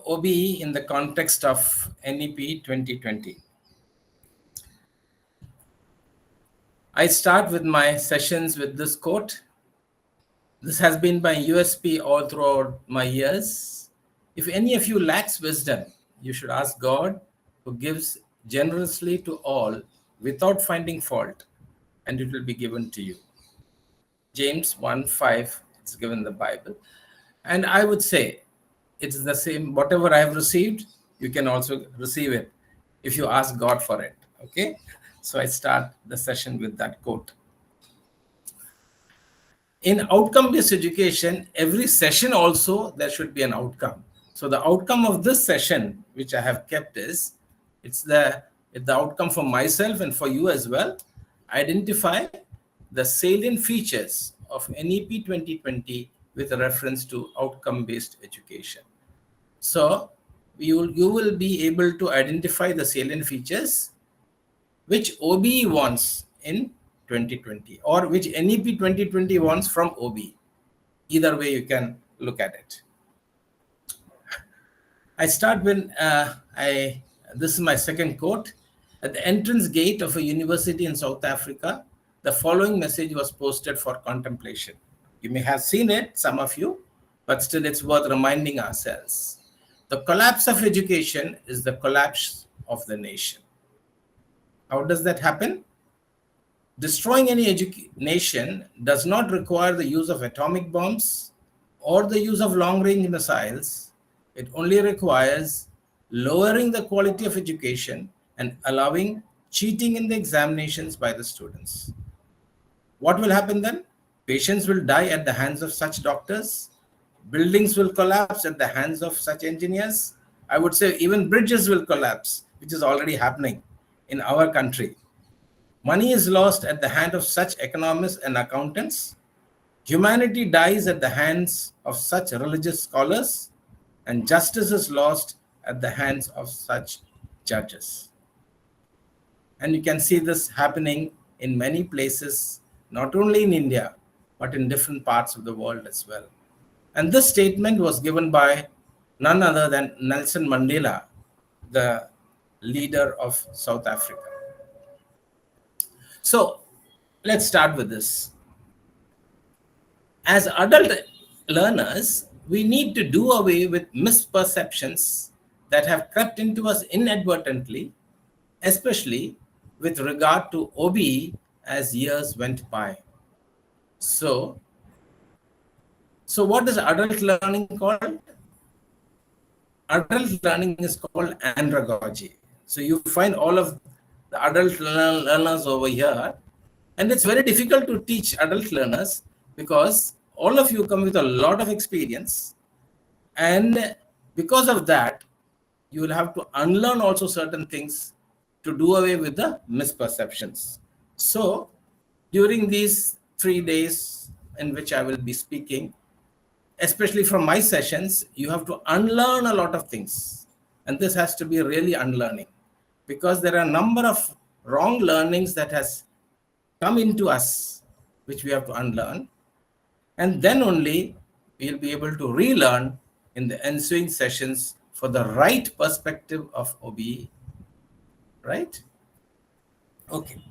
OBE in the context of NEP 2020. I start with my sessions with this quote. This has been my USP all throughout my years. If any of you lacks wisdom, you should ask God, who gives generously to all without finding fault, and it will be given to you. James 1:5, it's given in the Bible. And I would say it's the same. Whatever I have received, you can also receive it if you ask God for it. Okay? So I start the session with that quote. In outcome-based education, every session also, there should be an outcome. So the outcome of this session, which I have kept, is it's the outcome for myself and for you as well. Identify the salient features of NEP 2020 with a reference to outcome-based education. So you will be able to identify the salient features which OBE wants in 2020 or which NEP 2020 wants from OBE. Either way you can look at it. I start when this is my second quote. At the entrance gate of a university in South Africa, the following message was posted for contemplation. You may have seen it, some of you, but still it's worth reminding ourselves. The collapse of education is the collapse of the nation. How does that happen? Destroying any nation does not require the use of atomic bombs or the use of long-range missiles. It only requires lowering the quality of education and allowing cheating in the examinations by the students. What will happen then? Patients will die at the hands of such doctors. Buildings will collapse at the hands of such engineers. I would say even bridges will collapse, which is already happening in our country. Money is lost at the hand of such economists and accountants. Humanity dies at the hands of such religious scholars, and justice is lost at the hands of such judges. And you can see this happening in many places, not only in India, but in different parts of the world as well. And this statement was given by none other than Nelson Mandela, the leader of South Africa. So let's start with this. As adult learners, we need to do away with misperceptions that have crept into us inadvertently, especially with regard to OBE as years went by. So what is adult learning called? Adult learning is called andragogy. So you find all of the adult learners over here, and it's very difficult to teach adult learners because all of you come with a lot of experience, and because of that, you will have to unlearn also certain things to do away with the misperceptions. So during these 3 days in which I will be speaking, especially from my sessions, you have to unlearn a lot of things. And this has to be really unlearning because there are a number of wrong learnings that has come into us, which we have to unlearn. And then only we'll be able to relearn in the ensuing sessions for the right perspective of OBE, right? Okay.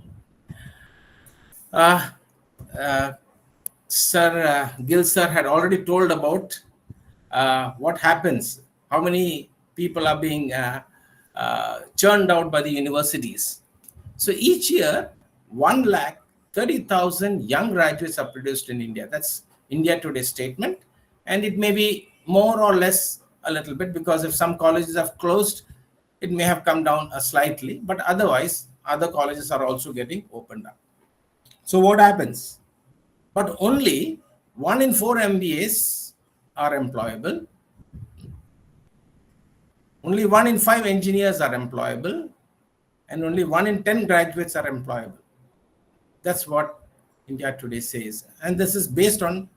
Gil sir had already told about what happens, how many people are being churned out by the universities. So each year, 130,000 young graduates are produced in India. That's India Today's statement. And it may be more or less a little bit because if some colleges have closed, it may have come down slightly. But otherwise, other colleges are also getting opened up. So what happens? But only 1 in 4 MBAs are employable. Only 1 in 5 engineers are employable. And only 1 in 10 graduates are employable. That's what India Today says. And this is based on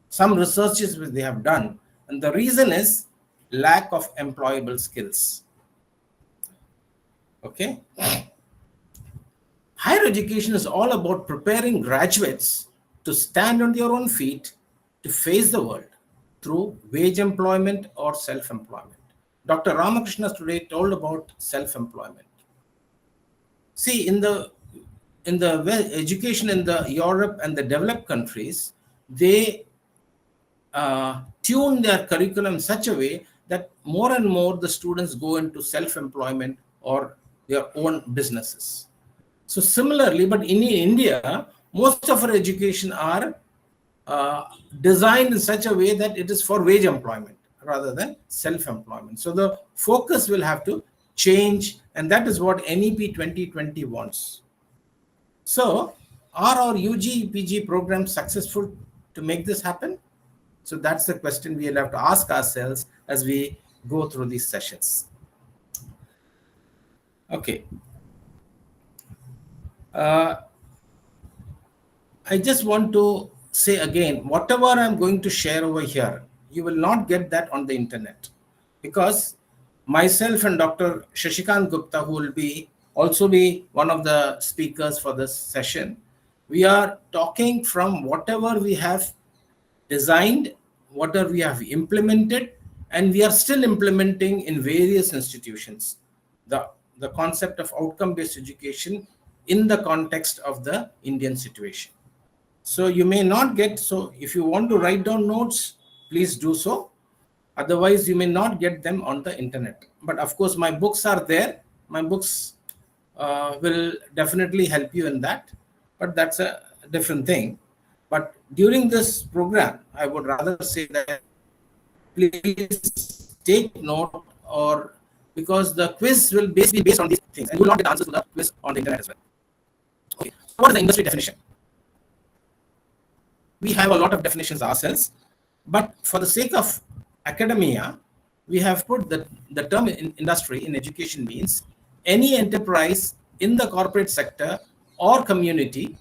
some researches which they have done. And the reason is lack of employable skills. Okay? Higher education is all about preparing graduates to stand on their own feet to face the world through wage employment or self-employment. Dr. Ramakrishna today told about self-employment. See, in the education in the Europe and the developed countries, they tune their curriculum in such a way that more and more the students go into self-employment or their own businesses. So similarly, but in India, most of our education are designed in such a way that it is for wage employment rather than self-employment. So the focus will have to change, and that is what NEP 2020 wants. So are our UG, PG programs successful to make this happen? So that's the question we'll have to ask ourselves as we go through these sessions. Okay. I just want to say again, whatever I'm going to share over here, you will not get that on the internet, because myself and Dr. Shashikant Gupta, who will also be one of the speakers for this session, we are talking from whatever we have designed, whatever we have implemented, and we are still implementing in various institutions, the concept of outcome-based education in the context of the Indian situation. So you may not get, so if you want to write down notes, please do so. Otherwise, you may not get them on the internet. But of course, my books are there. My books will definitely help you in that. But that's a different thing. But during this program, I would rather say that please take note, or because the quiz will be based on these things, and you will not get answers to the quiz on the internet as well. Okay. What is the industry definition? We have a lot of definitions ourselves, but for the sake of academia, we have put the term in industry in education means any enterprise in the corporate sector or community,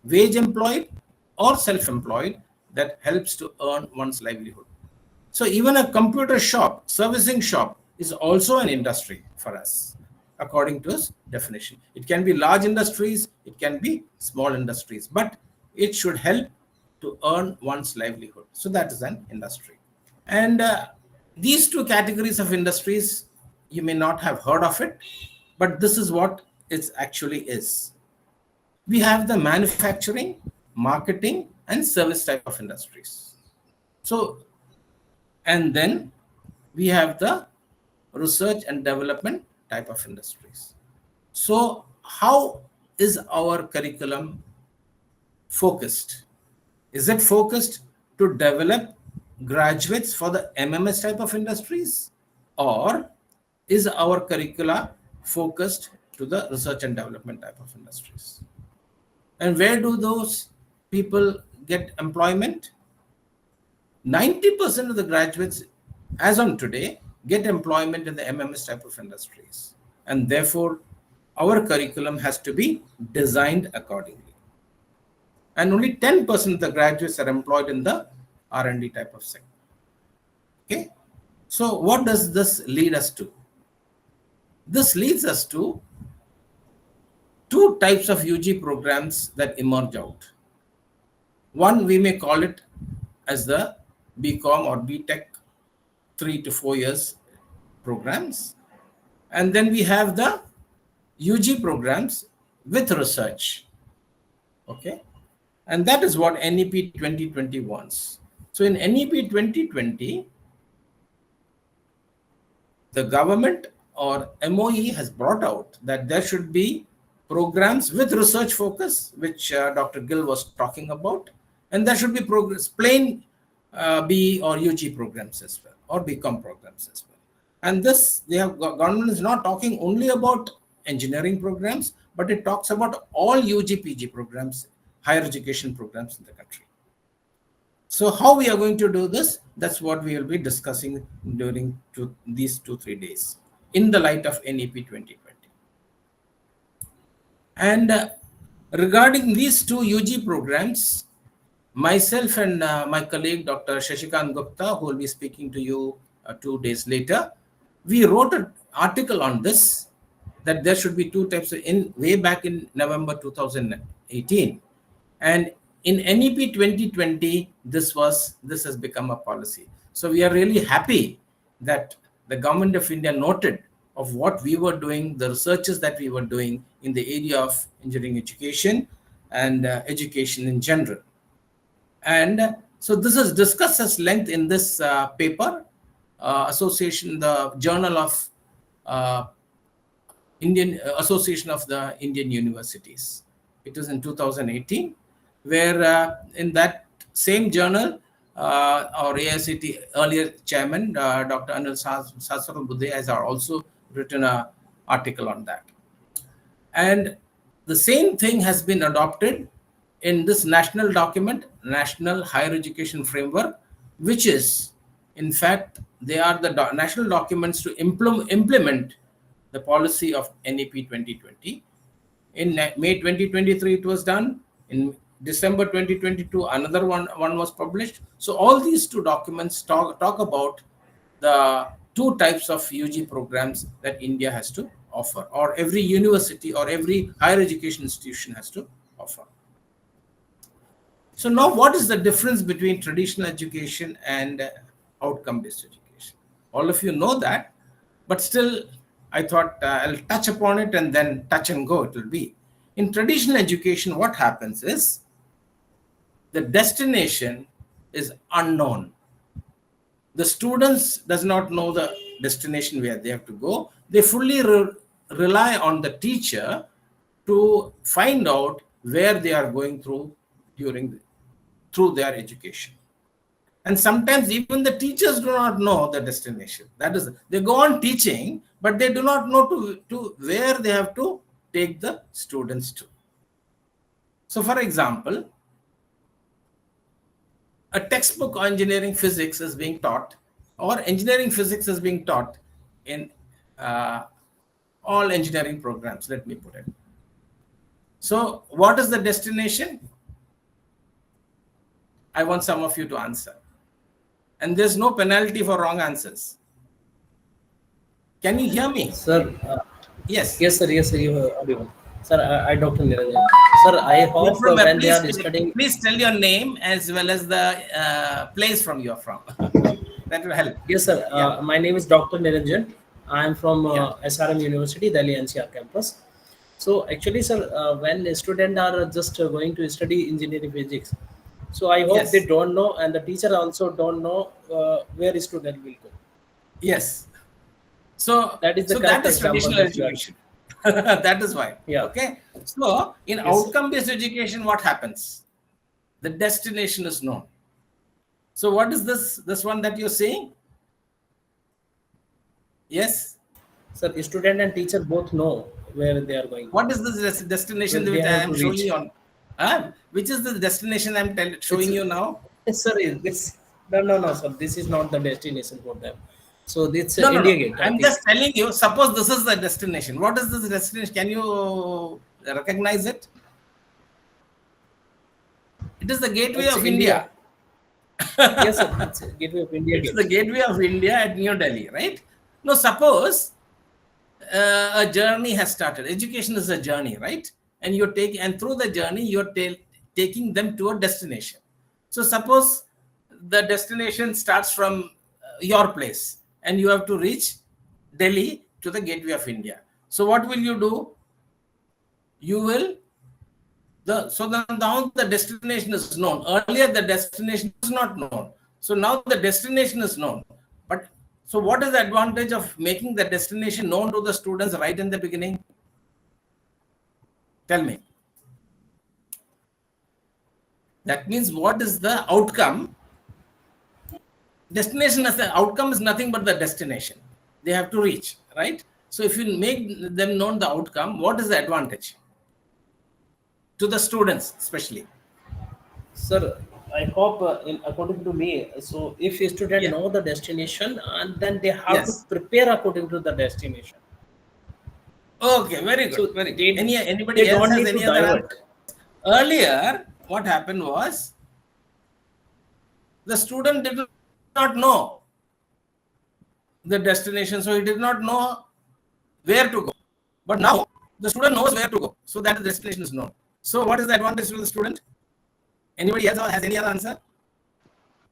wage employed or self-employed, that helps to earn one's livelihood. So even a computer shop, servicing shop, is also an industry for us, according to its definition. It can be large industries, it can be small industries, but it should help to earn one's livelihood. So that is an industry. And these two categories of industries, you may not have heard of it, but this is what it actually is. We have the manufacturing, marketing, and service type of industries. So, and then we have the research and development type of industries. So how is our curriculum focused? Is it focused to develop graduates for the MMS type of industries, or is our curricula focused to the research and development type of industries? And where do those people get employment? 90% of the graduates, as on today, get employment in the MMS type of industries. And therefore, our curriculum has to be designed accordingly. And only 10% of the graduates are employed in the R&D type of sector. Okay. So what does this lead us to? This leads us to two types of UG programs that emerge out. One, we may call it as the BCom or BTech 3 to 4 years programs. And then we have the UG programs with research. Okay. And that is what NEP 2020 wants. So in NEP 2020, the government or MOE has brought out that there should be programs with research focus, which Dr. Gill was talking about, and there should be programs, plain BE or UG programs as well, or BCom programs as well. And this, government is not talking only about engineering programs, but it talks about all UG, PG programs, higher education programs in the country. So how we are going to do this, that's what we will be discussing during these 2-3 days in the light of NEP 2020. And regarding these two UG programs, myself and my colleague, Dr. Shashikant Gupta, who will be speaking to you 2 days later, we wrote an article on this, that there should be two types way back in November 2018. And in NEP 2020, this has become a policy. So we are really happy that the government of India noted of what we were doing, the researches that we were doing in the area of engineering education and education in general. And so this is discussed at length in this paper, Association, the Journal of Indian Association of the Indian Universities. It was in 2018, where in that same journal, our AICT earlier chairman, Dr. Anil Sasarabudhe, has also written an article on that. And the same thing has been adopted in this national document, National Higher Education Framework, which is, in fact, they are the national documents to implement the policy of NEP 2020. In May 2023, it was done. In December 2022, another one was published. So all these two documents talk about the two types of UG programs that India has to offer, or every university or every higher education institution has to offer. So now what is the difference between traditional education and outcome-based education? All of you know that, but still I thought I'll touch upon it and then touch and go it will be. In traditional education, what happens is the destination is unknown. The students does not know the destination where they have to go. They fully rely on the teacher to find out where they are going through through their education. And sometimes even the teachers do not know the destination. That is, they go on teaching, but they do not know to where they have to take the students to. So for example, a textbook on engineering physics is being taught, or engineering physics is being taught in all engineering programs, let me put it. So what is the destination? I want some of you to answer. And there's no penalty for wrong answers. Can you hear me? Sir, yes. Yes, sir. Yes, sir. You are audible. Sir, I Dr. Niranjan. Sir, I hope when they are studying. Please tell your name as well as the place from you are from. That will help. Yes, sir. Yeah. My name is Dr. Niranjan. I am from SRM University, Delhi NCR campus. So actually, sir, when students are just going to study engineering physics, so I hope they don't know, and the teacher also don't know where a student will go. Yes. So that is the traditional education. That is why. Yeah. Okay. So in outcome-based education, what happens? The destination is known. So what is this one that you're saying? Yes. Sir, student and teacher both know where they are going. What is this destination which I am showing you on? Which is the destination I'm showing you now? Yes, sir. No, sir. This is not the destination for them. So this India Gate. I'm just telling you. Suppose this is the destination. What is this destination? Can you recognize it? It is the gateway of India. Yes, sir. It's the gateway of India. It's the gateway of India at New Delhi, right? Now, suppose a journey has started. Education is a journey, right? And through the journey, you're taking them to a destination. So suppose the destination starts from your place and you have to reach Delhi to the gateway of India. So what will you do? You will, now the destination is known. Earlier, the destination was not known. So now the destination is known. But so what is the advantage of making the destination known to the students right in the beginning? Tell me. That means what is the outcome? Destination as the outcome is nothing but the destination. They have to reach, right? So if you make them known the outcome, what is the advantage? To the students, especially. Sir, I hope according to me, so if a student know the destination, and then they have to prepare according to the destination. Okay, very good. So very good. Anybody else has any other answer? Earlier, what happened was the student did not know the destination, so he did not know where to go. But now the student knows where to go, so that the destination is known. So what is the advantage to the student? Anybody else has any other answer?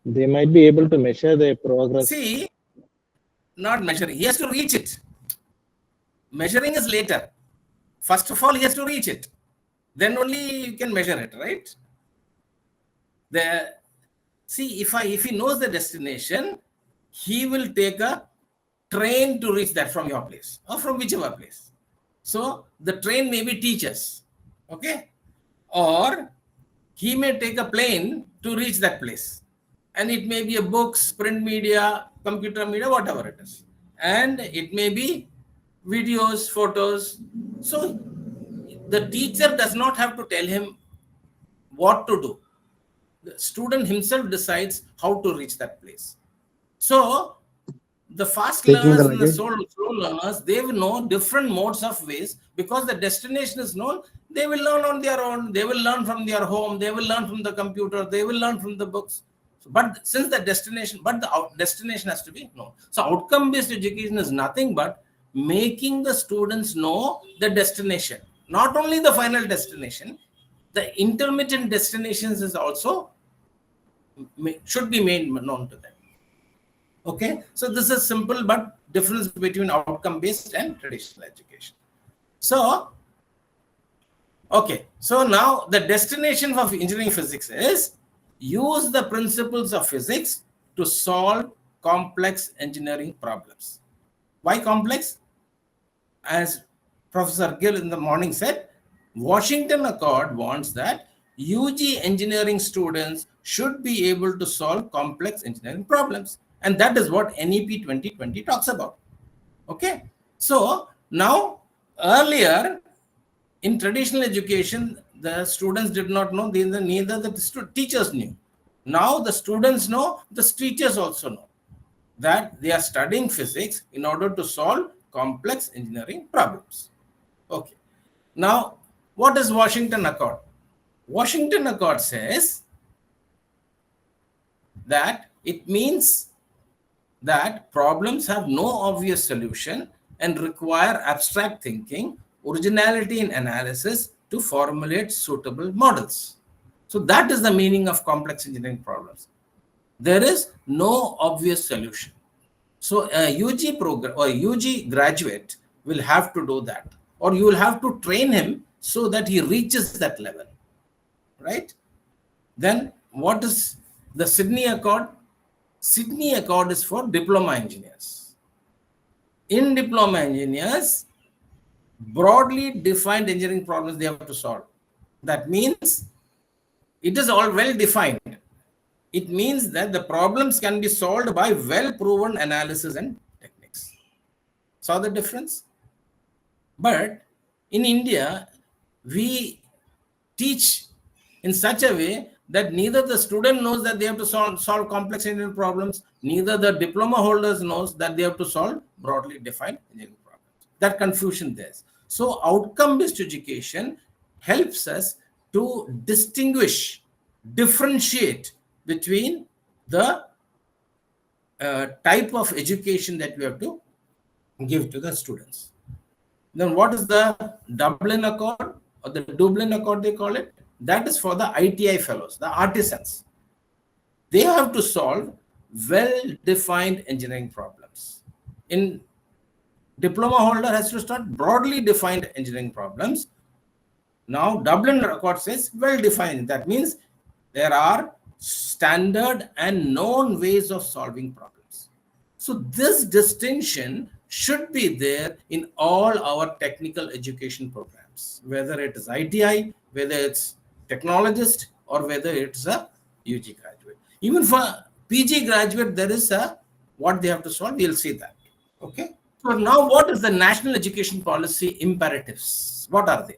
They might be able to measure their progress. See, not measuring. He has to reach it. Measuring is later. First of all, he has to reach it. Then only you can measure it, right? See, if he knows the destination, he will take a train to reach that from your place or from whichever place. So the train may be teachers, okay? Or he may take a plane to reach that place. And it may be a books, print media, computer media, whatever it is. And it may be videos, photos. So the teacher does not have to tell him what to do. The student himself decides how to reach that place. So the fast learners and the slow learners, they will know different modes of ways, because the destination is known. They will learn on their own. They will learn from their home. They will learn from the computer. They will learn from the books. But since the destination, destination has to be known. So outcome-based education is nothing but making the students know the destination, not only the final destination. The intermittent destinations is also should be made known to them. Okay, so this is simple but difference between outcome-based and traditional education. So, okay, so now the destination of engineering physics is use the principles of physics to solve complex engineering problems. Why complex? As Professor Gill in the morning said, Washington Accord wants that UG engineering students should be able to solve complex engineering problems. And that is what NEP 2020 talks about. Okay. So now, earlier in traditional education, the students did not know, neither the teachers knew. Now the students know, the teachers also know that they are studying physics in order to solve complex engineering problems. Okay. Now, what is Washington Accord? Washington Accord says that it means that problems have no obvious solution and require abstract thinking, originality in analysis to formulate suitable models. So that is the meaning of complex engineering problems. There is no obvious solution. So a UG program or UG graduate will have to do that, or you will have to train him so that he reaches that level, right? Then what is the Sydney Accord? Sydney Accord is for diploma engineers. In diploma engineers, broadly defined engineering problems they have to solve. That means it is all well defined. It means that the problems can be solved by well-proven analysis and techniques. Saw the difference? But in India, we teach in such a way that neither the student knows that they have to solve complex engineering problems, neither the diploma holders knows that they have to solve broadly defined engineering problems. That confusion there. So outcome-based education helps us to distinguish, differentiate between the type of education that we have to give to the students. Then what is the Dublin Accord or the Dublin Accord they call it? That is for the ITI fellows, the artisans. They have to solve well-defined engineering problems. In diploma holder has to start broadly defined engineering problems. Now Dublin Accord says well-defined. That means there are standard and known ways of solving problems. So this distinction should be there in all our technical education programs, whether it is ITI, whether it's technologist, or whether it's a UG graduate. Even for PG graduate, there is what they have to solve. We'll see that. Okay. So now, what is the national education policy imperatives? What are they?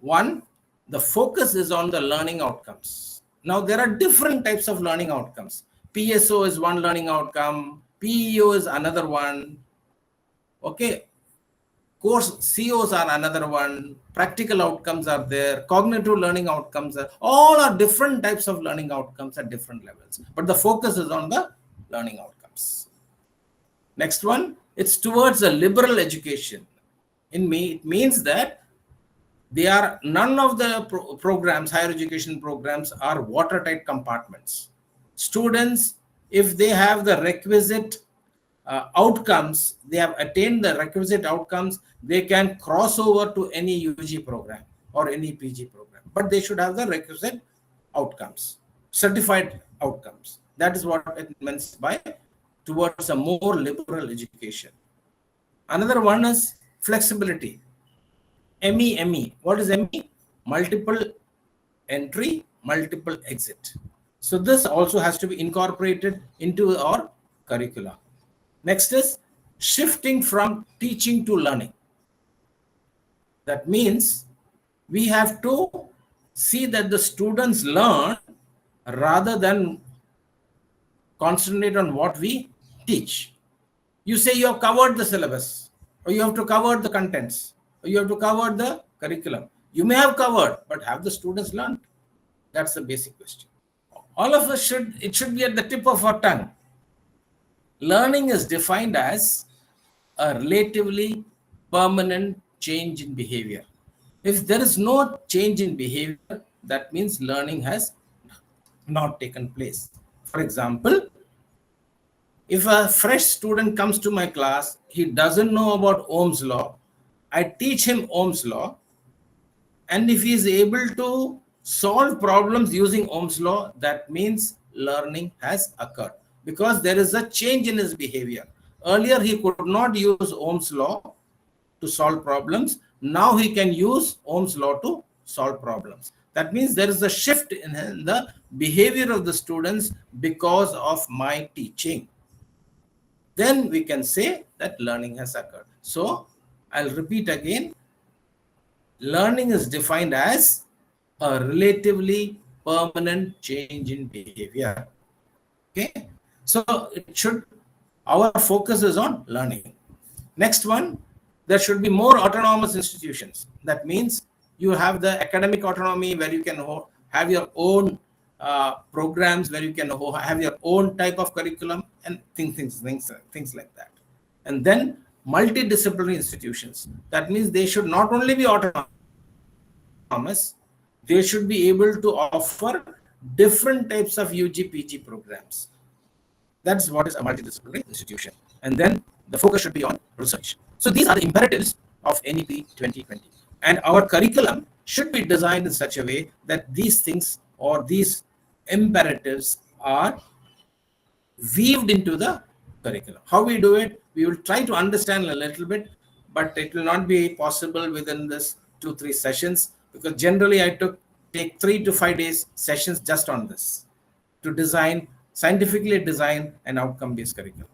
One, the focus is on the learning outcomes. Now, there are different types of learning outcomes. PSO is one learning outcome. PEO is another one. Okay. Course COs are another one. Practical outcomes are there. Cognitive learning outcomes are all are different types of learning outcomes at different levels. But the focus is on the learning outcomes. Next one, it's towards a liberal education. It means that they are none of the programs, higher education programs, are watertight compartments. Students, if they have the requisite outcomes, they have attained the requisite outcomes, they can cross over to any UG program or any PG program. But they should have the requisite outcomes, certified outcomes. That is what it means by towards a more liberal education. Another one is flexibility. ME. What is ME? Multiple entry, multiple exit. So this also has to be incorporated into our curricula. Next is shifting from teaching to learning. That means we have to see that the students learn rather than concentrate on what we teach. You say you have covered the syllabus, or you have to cover the contents, or you have to cover the curriculum. You may have covered, but have the students learned? That's the basic question. All of us it should be at the tip of our tongue. Learning is defined as a relatively permanent change in behavior. If there is no change in behavior, that means learning has not taken place. For example, if a fresh student comes to my class, he doesn't know about Ohm's law, I teach him Ohm's law, and if he is able to solve problems using Ohm's law, that means learning has occurred because there is a change in his behavior. Earlier, he could not use Ohm's law to solve problems. Now he can use Ohm's law to solve problems. That means there is a shift in the behavior of the students because of my teaching. Then we can say that learning has occurred. So I'll repeat again. Learning is defined as a relatively permanent change in behavior. Okay, so our focus is on learning. Next one, there should be more autonomous institutions. That means you have the academic autonomy where you can have your own programs, where you can have your own type of curriculum and things like that. And then multidisciplinary institutions. That means they should not only be autonomous, they should be able to offer different types of UG, PG programs. That's what is a multidisciplinary institution. And then the focus should be on research. So these are the imperatives of NEP 2020. And our curriculum should be designed in such a way that these things or these imperatives are weaved into the curriculum. How we do it, we will try to understand a little bit, but it will not be possible within this 2-3 sessions, because generally I take 3 to 5 days sessions just on this to scientifically design an outcome-based curriculum.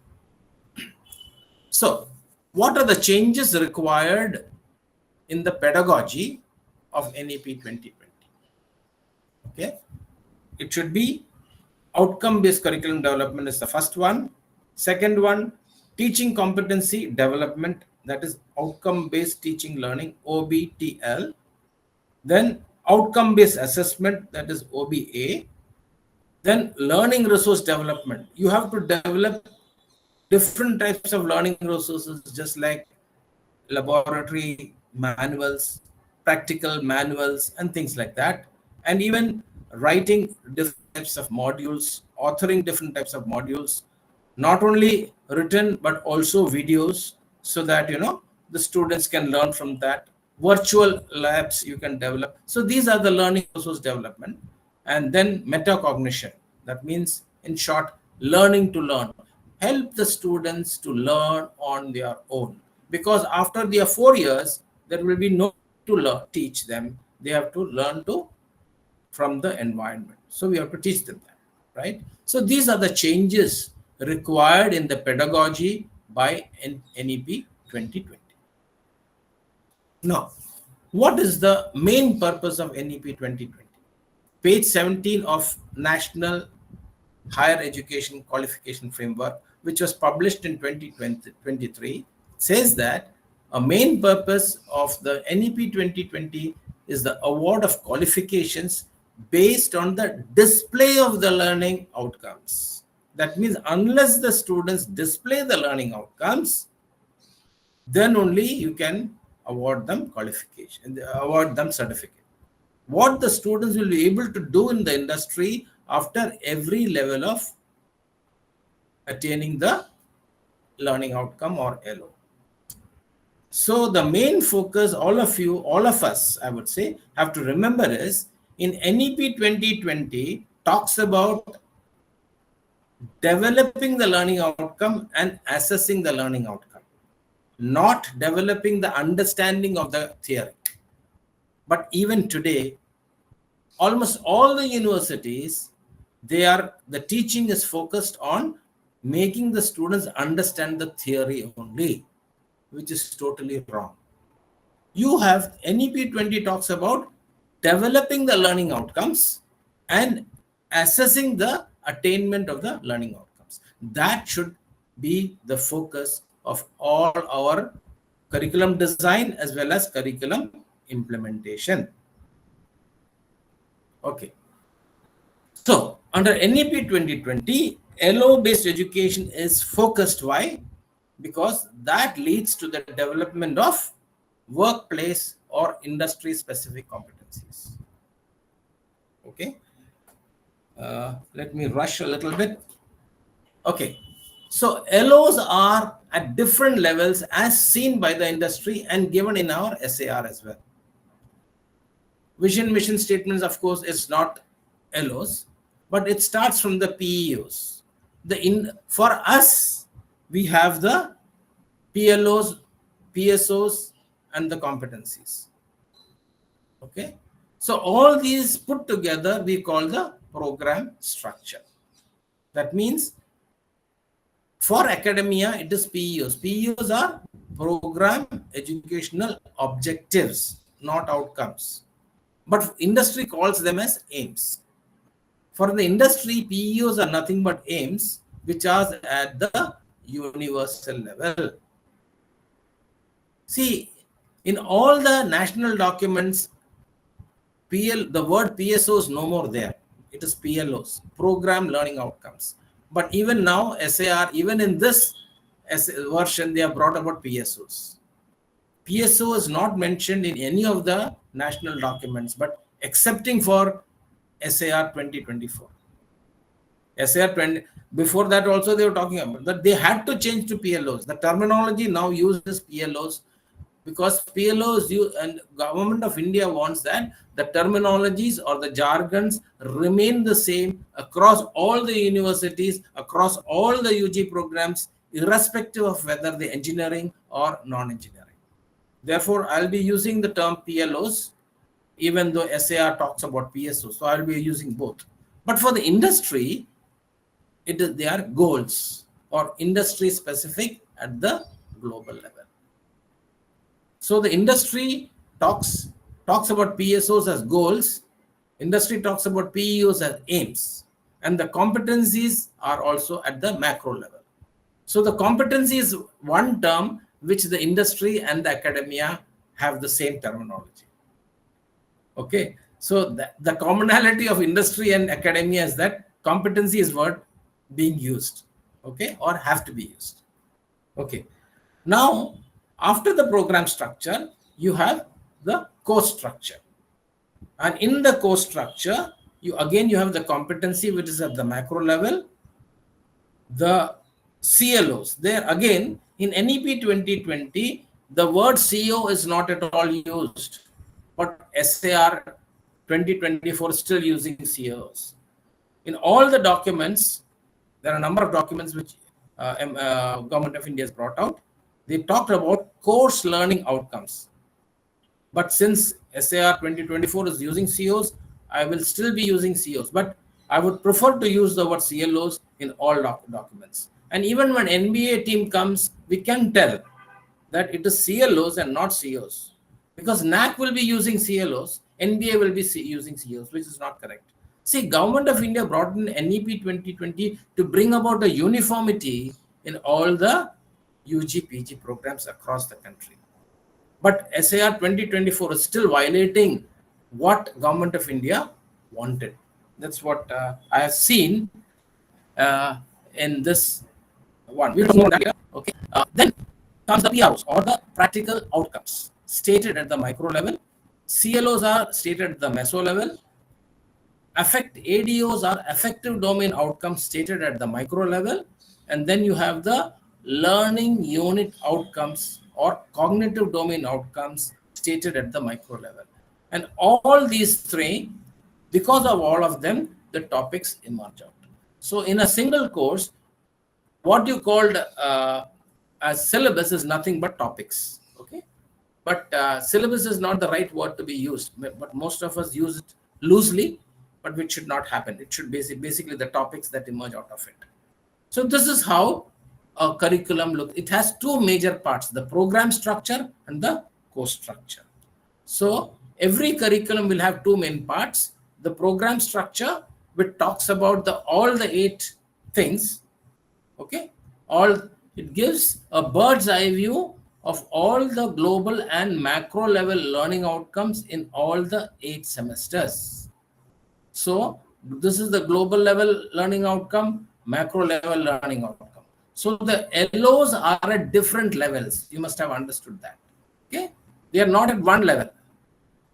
So what are the changes required in the pedagogy of NEP 2020? Okay, it should be outcome-based curriculum development is the first one. Second one, teaching competency development, that is outcome-based teaching learning, OBTL. Then outcome-based assessment, that is OBA. Then learning resource development. You have to develop different types of learning resources, just like laboratory manuals, practical manuals, and things like that. And even writing different types of modules, authoring different types of modules, not only written, but also videos, so that, the students can learn from that. Virtual labs you can develop. So these are the learning resource development. And then metacognition. That means, in short, learning to learn. Help the students to learn on their own. Because after their 4 years, there will be no to teach them. They have to learn from the environment. So we have to teach them that, right? So these are the changes required in the pedagogy by NEP 2020. Now, what is the main purpose of NEP 2020? Page 17 of National Higher Education Qualification Framework, which was published in 2023, says that a main purpose of the NEP 2020 is the award of qualifications based on the display of the learning outcomes. That means unless the students display the learning outcomes, then only you can award them qualification, award them certificate. What the students will be able to do in the industry after every level of attaining the learning outcome or LO. So the main focus, all of us, I would say, have to remember is in NEP 2020 talks about developing the learning outcome and assessing the learning outcome, not developing the understanding of the theory. But even today, almost all the universities, the teaching is focused on making the students understand the theory only, which is totally wrong. You have NEP 20 talks about developing the learning outcomes and assessing the attainment of the learning outcomes. That should be the focus of all our curriculum design as well as curriculum implementation. Okay. So under NEP 2020, LO-based education is focused. Why? Because that leads to the development of workplace or industry-specific competencies. Okay. Let me rush a little bit. Okay. So LOs are at different levels as seen by the industry and given in our SAR as well. Vision mission statements, of course, is not LOs, but it starts from the PEOs. For us, we have the PLOs, PSOs, and the competencies. Okay. So all these put together, we call the program structure. That means for academia, it is PEOs. PEOs are program educational objectives, not outcomes. But industry calls them as aims. For the industry, PEOs are nothing but aims, which are at the universal level. See, in all the national documents, the word PSO is no more there. It is PLOs, program learning outcomes. But even now, SAR, even in this version, they have brought about PSOs. PSO is not mentioned in any of the national documents, but excepting for SAR 2024. SAR 20, before that also they were talking about that they had to change to PLOs. The terminology now uses PLOs because PLOs and Government of India wants that the terminologies or the jargons remain the same across all the universities, across all the UG programs, irrespective of whether the engineering or non-engineering. Therefore, I'll be using the term PLOs, even though SAR talks about PSOs. So I'll be using both. But for the industry, they are goals or industry specific at the global level. So the industry talks about PSOs as goals. Industry talks about PEOs as aims. And the competencies are also at the macro level. So the competency is one term which the industry and the academia have the same terminology. Okay. So the commonality of industry and academia is that competency is word being used. Okay. Or have to be used. Okay. Now, after the program structure, you have the course structure. And in the course structure, you have the competency, which is at the macro level. The CLOs, there again, in NEP 2020, the word CO is not at all used. But SAR 2024 is still using COs. In all the documents, there are a number of documents which Government of India has brought out. They talked about course learning outcomes. But since SAR 2024 is using COs, I will still be using COs. But I would prefer to use the word CLOs in all documents. And even when NBA team comes, we can tell that it is CLOs and not COs. Because NAC will be using CLOs, NBA will be using COs, which is not correct. See, Government of India brought in NEP 2020 to bring about a uniformity in all the UG, PG programs across the country. But SAR 2024 is still violating what Government of India wanted. That's what I have seen in this one. We don't know that. Okay. Then comes the PROs or the practical outcomes stated at the micro level. CLOs are stated at the meso level. ADOs are effective domain outcomes stated at the micro level. And then you have the learning unit outcomes or cognitive domain outcomes stated at the micro level. And all these three, because of all of them, the topics emerge out. So in a single course, what you called as syllabus is nothing but topics. Okay, but syllabus is not the right word to be used, but most of us use it loosely, but which should not happen. It should basically the topics that emerge out of it. So this is how a curriculum looks. It has two major parts, the program structure and the course structure. So every curriculum will have two main parts. The program structure, which talks about all the 8 things. Okay, it gives a bird's eye view of all the global and macro level learning outcomes in all the 8 semesters. So this is the global level learning outcome, macro level learning outcome. So the LOs are at different levels. You must have understood that. Okay, they are not at one level.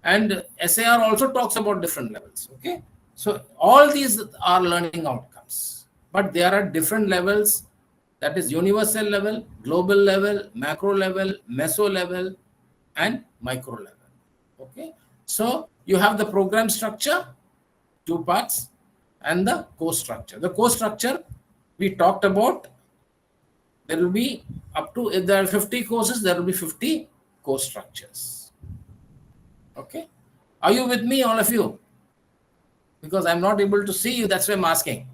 And SAR also talks about different levels. Okay, so all these are learning outcomes, but they are at different levels. That is universal level, global level, macro level, meso level, and micro level. Okay, so you have the program structure, 2 parts, and the course structure. The course structure we talked about. There will be up to, if there are 50 courses, there will be 50 course structures. Okay, are you with me, all of you? Because I'm not able to see you, that's why I'm asking.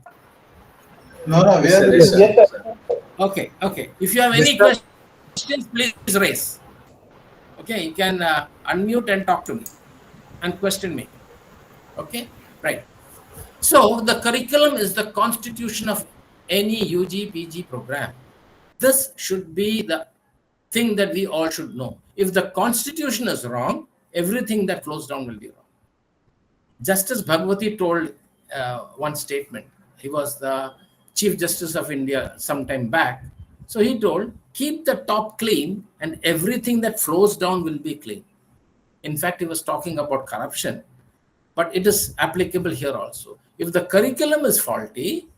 No, we Yes, are sir. with Yes, you. sir. Okay. If you have any questions, please raise. Okay, you can unmute and talk to me and question me. Okay, right. So the curriculum is the constitution of any UG, PG program. This should be the thing that we all should know. If the constitution is wrong, everything that flows down will be wrong. Justice Bhagwati told one statement. He was the Chief Justice of India some time back. So he told, keep the top clean and everything that flows down will be clean. In fact, he was talking about corruption, but it is applicable here also. If the curriculum is faulty,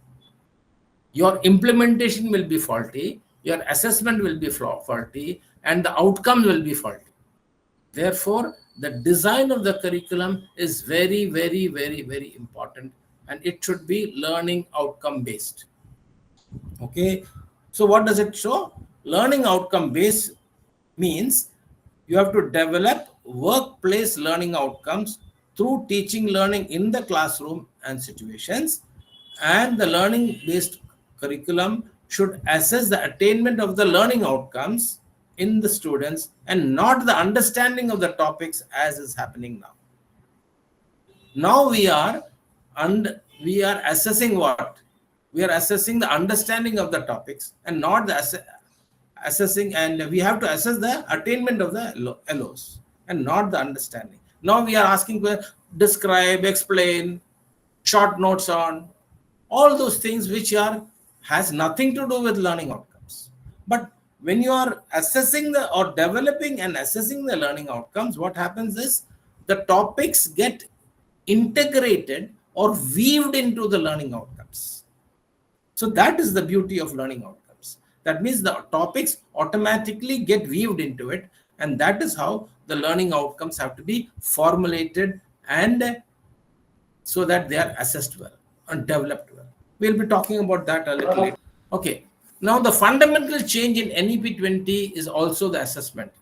your implementation will be faulty, your assessment will be faulty, and the outcome will be faulty. Therefore, the design of the curriculum is very, very, very, very important, and it should be learning outcome based. Okay, so what does it show? Learning outcome based means you have to develop workplace learning outcomes through teaching learning in the classroom and situations, and the learning based curriculum should assess the attainment of the learning outcomes in the students and not the understanding of the topics as is happening now. Now we are assessing what? We are assessing the understanding of the topics and not the assessing, and we have to assess the attainment of the LOs and not the understanding. Now we are asking for describe, explain, short notes on, all those things which has nothing to do with learning outcomes. But when you are assessing or developing and assessing the learning outcomes, what happens is the topics get integrated or weaved into the learning outcomes. So that is the beauty of learning outcomes. That means the topics automatically get weaved into it, and that is how the learning outcomes have to be formulated, and so that they are assessed well and developed well. We'll be talking about that a little later. Okay. Now, the fundamental change in NEP 20 is also the assessment.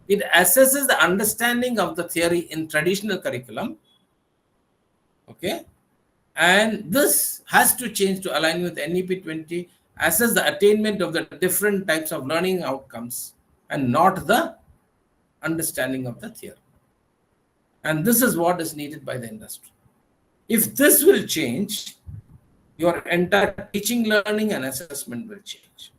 It assesses the understanding of the theory in traditional curriculum. Okay. And this has to change to align with NEP 20, assess the attainment of the different types of learning outcomes and not the understanding of the theory. And this is what is needed by the industry. If this will change, your entire teaching, learning, and assessment will change.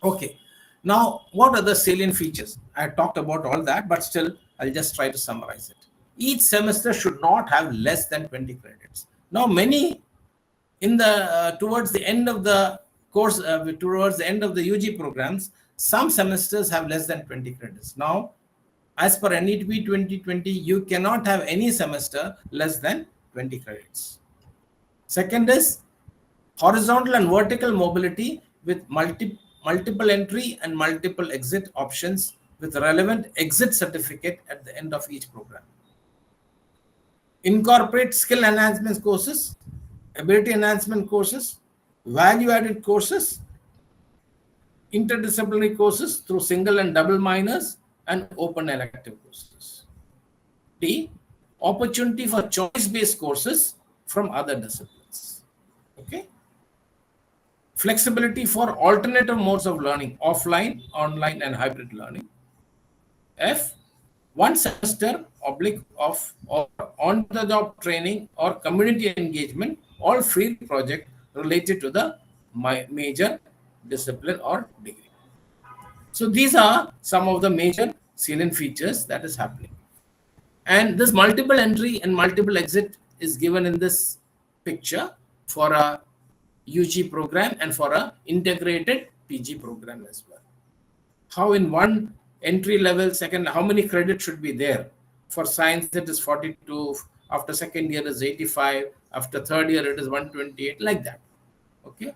Okay. Now, what are the salient features? I talked about all that, but still, I'll just try to summarize it. Each semester should not have less than 20 credits. Now, many towards the end of the course, towards the end of the UG programs, some semesters have less than 20 credits. Now, as per NEP 2020, you cannot have any semester less than 20 credits. Second is horizontal and vertical mobility with multiple entry and multiple exit options with relevant exit certificate at the end of each program. Incorporate skill enhancement courses, ability enhancement courses, value-added courses, interdisciplinary courses through single and double minors, and open elective courses. D. Opportunity for choice-based courses from other disciplines. Okay. Flexibility for alternative modes of learning, offline, online, and hybrid learning. F. One semester of or on-the-job training or community engagement, all free project related to the major discipline or degree. So these are some of the major salient features that is happening. And this multiple entry and multiple exit is given in this picture for a UG program and for a integrated PG program as well. How in one entry level, second, how many credits should be there? For science, it is 42. After second year is 85. After third year, it is 128, like that. Okay.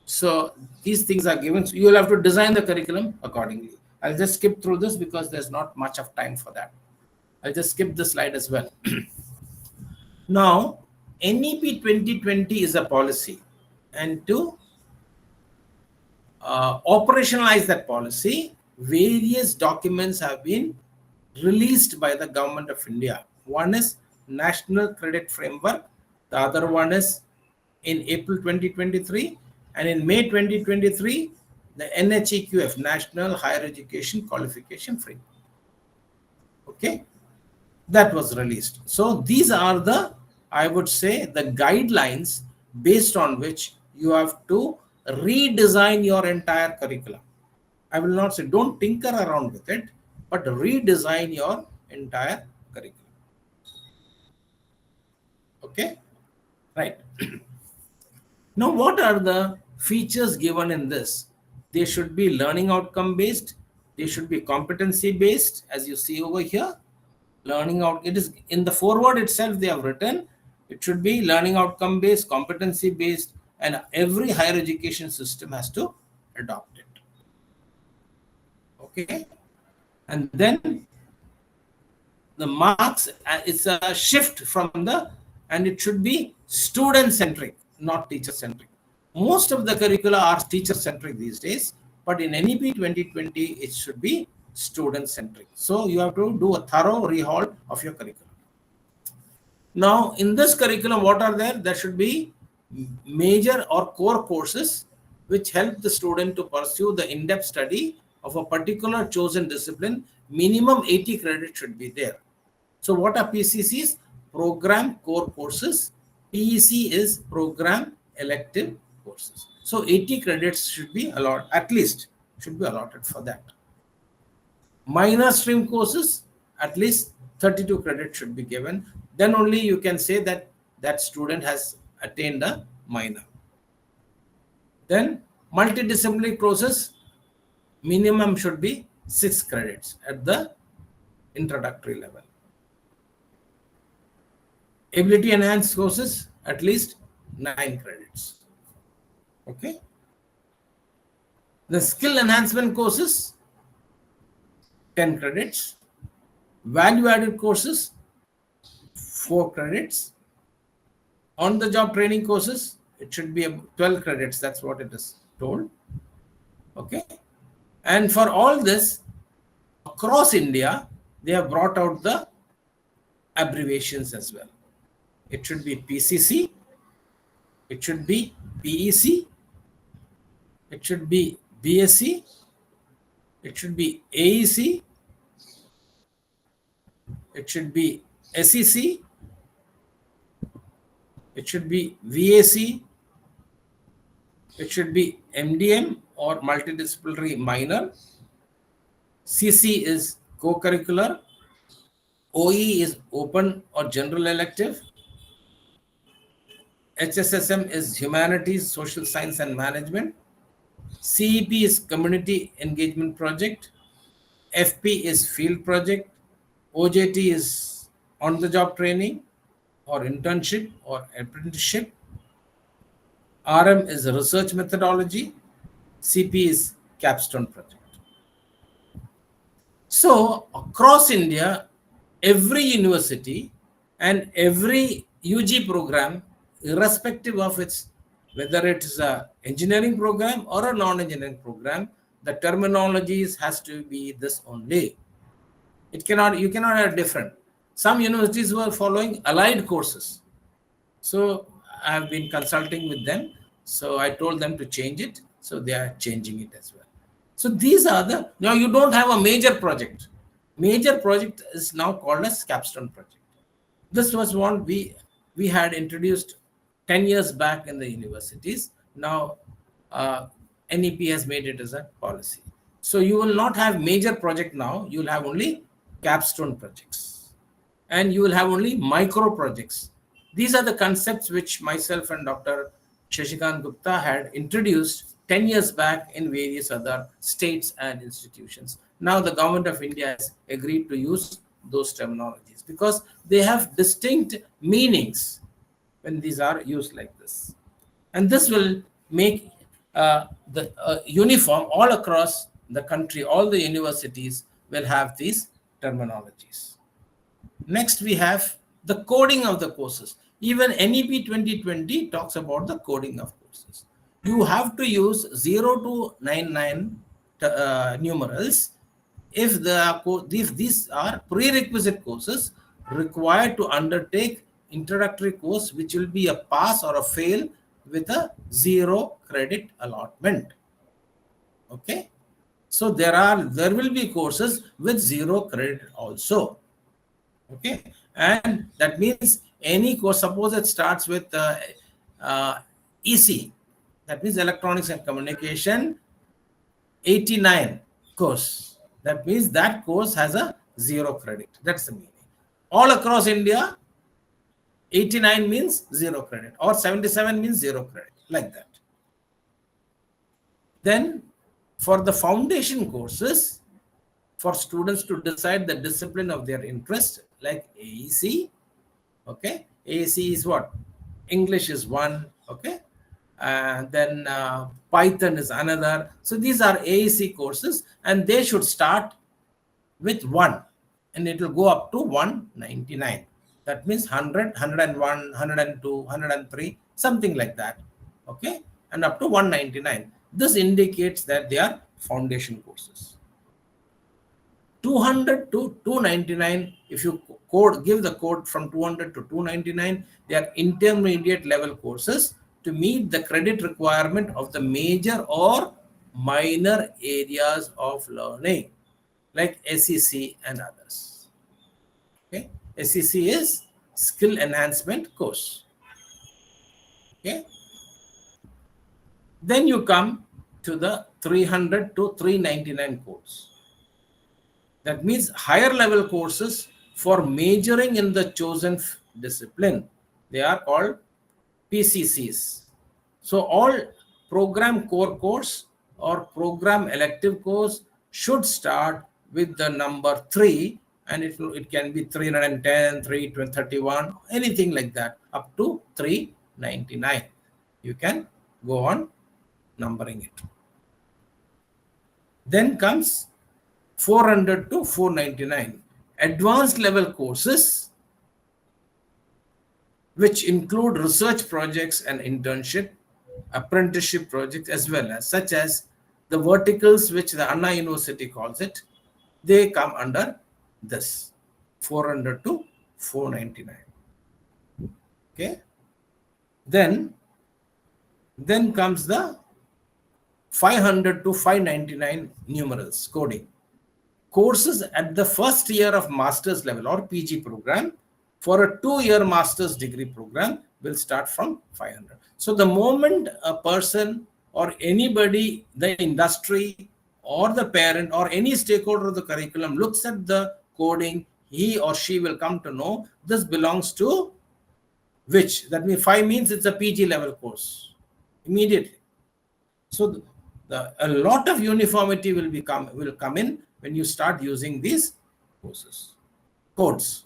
So these things are given. So you will have to design the curriculum accordingly. I'll just skip through this because there's not much of time for that. I'll just skip this slide as well. Now, NEP 2020 is a policy, and to operationalize that policy, various documents have been released by the government of India. One is National Credit Framework. The other one is in April 2023, and in May 2023, the NHEQF, National Higher Education Qualification Framework. Okay, that was released. So these are the, I would say, the guidelines based on which you have to redesign your entire curriculum. I will not say don't tinker around with it, but redesign your entire curriculum. Okay, right. Now, what are the features given in this? They should be learning outcome based. They should be competency based, as you see over here. Learning out, it is in the foreword itself they have written. It should be learning outcome based, competency based, and every higher education system has to adopt it. Okay, and then the marks, it's a shift from the, and it should be student centric, not teacher centric. Most of the curricula are teacher centric these days, but in NEP 2020 it should be student centric. So you have to do a thorough rehaul of your curriculum. Now in this curriculum, what are there? There should be major or core courses which help the student to pursue the in-depth study of a particular chosen discipline. Minimum 80 credits should be there. So what are PCCs? Program core courses. PEC is program elective courses. So 80 credits should be allotted, at least should be allotted for that. Minor stream courses, at least 32 credits should be given. Then only you can say that that student has attained a minor. Then multidisciplinary courses, minimum should be 6 credits at the introductory level. Ability enhanced courses, at least 9 credits. Okay. The skill enhancement courses, 10 credits. Value added courses, 4 credits. On the job training courses, it should be 12 credits. That's what it is told. Okay. And for all this, across India, they have brought out the abbreviations as well. It should be PCC, it should be PEC, it should be BSc, it should be AEC, it should be SEC, it should be VAC, it should be MDM or multidisciplinary minor, CC is co-curricular, OE is open or general elective, HSSM is humanities, social science and management, CEP is community engagement project, FP is field project, OJT is on the job training or internship or apprenticeship, RM is research methodology, CP is capstone project. So across India, every university and every UG program, irrespective of its whether it is a engineering program or a non-engineering program, the terminologies has to be this only. It cannot, you cannot have different. Some universities were following allied courses. So I have been consulting with them. So I told them to change it. So they are changing it as well. So these are the, now you don't have a major project. Major project is now called as capstone project. This was one we had introduced 10 years back in the universities. Now NEP has made it as a policy. So you will not have major project now. You will have only capstone projects. And you will have only micro projects. These are the concepts which myself and Dr. Shashikant Gupta had introduced 10 years back in various other states and institutions. Now the government of India has agreed to use those terminologies because they have distinct meanings when these are used like this. And this will make the uniform all across the country. All the universities will have these terminologies. Next, we have the coding of the courses. Even NEP 2020 talks about the coding of courses. You have to use 0 to 99 numerals if these are prerequisite courses required to undertake introductory course, which will be a pass or a fail with a 0 credit allotment. Okay, so there will be courses with 0 credit also. Okay, and that means any course, suppose it starts with EC, that means electronics and communication 89 course. That means that course has a 0 credit. That's the meaning. All across India, 89 means 0 credit, or 77 means 0 credit, like that. Then for the foundation courses, for students to decide the discipline of their interest, like AEC. Okay, AEC is what? English is one. Okay, and then Python is another. So these are AEC courses, and they should start with 1, and it will go up to 199. That means 100, 101, 102, 103, something like that. Okay, and up to 199. This indicates that they are foundation courses. 200 to 299, if you give the code from 200 to 299, they are intermediate level courses to meet the credit requirement of the major or minor areas of learning, like SEC and others. Okay, SEC is skill enhancement course. Okay, then you come to the 300 to 399 course. That means higher level courses for majoring in the chosen discipline. They are called PCCs. So all program core course or program elective course should start with the number 3, and it can be 310, 331, anything like that, up to 399. You can go on numbering it. Then comes 400 to 499 advanced level courses, which include research projects and internship, apprenticeship projects, as well as such as the verticals, which the Anna University calls it. They come under this 400 to 499. Okay, then comes the 500 to 599 numerals coding. Courses at the first year of master's level or PG program for a 2-year master's degree program will start from 500. So the moment a person or anybody, the industry or the parent or any stakeholder of the curriculum looks at the coding, he or she will come to know this belongs to which. That means 5 means it's a PG level course immediately. So a lot of uniformity will come in when you start using these codes.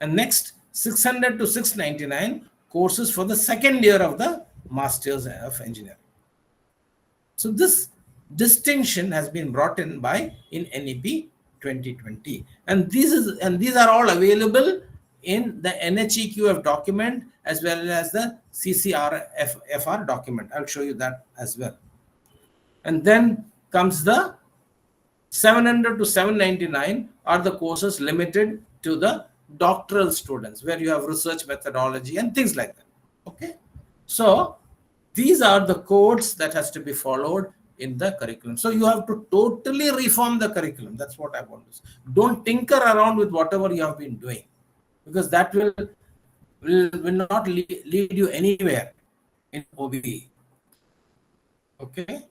And next, 600 to 699 courses for the second year of the Masters of Engineering. So this distinction has been brought in NEP 2020, and these are all available in the NHEQF document as well as the CCRFR document. I'll show you that as well. And then comes the 700 to 799 are the courses limited to the doctoral students, where you have research methodology and things like that. Okay, so these are the codes that has to be followed in the curriculum. So you have to totally reform the curriculum. That's what I want to say. Don't tinker around with whatever you have been doing, because that will not lead you anywhere in OBE. Okay.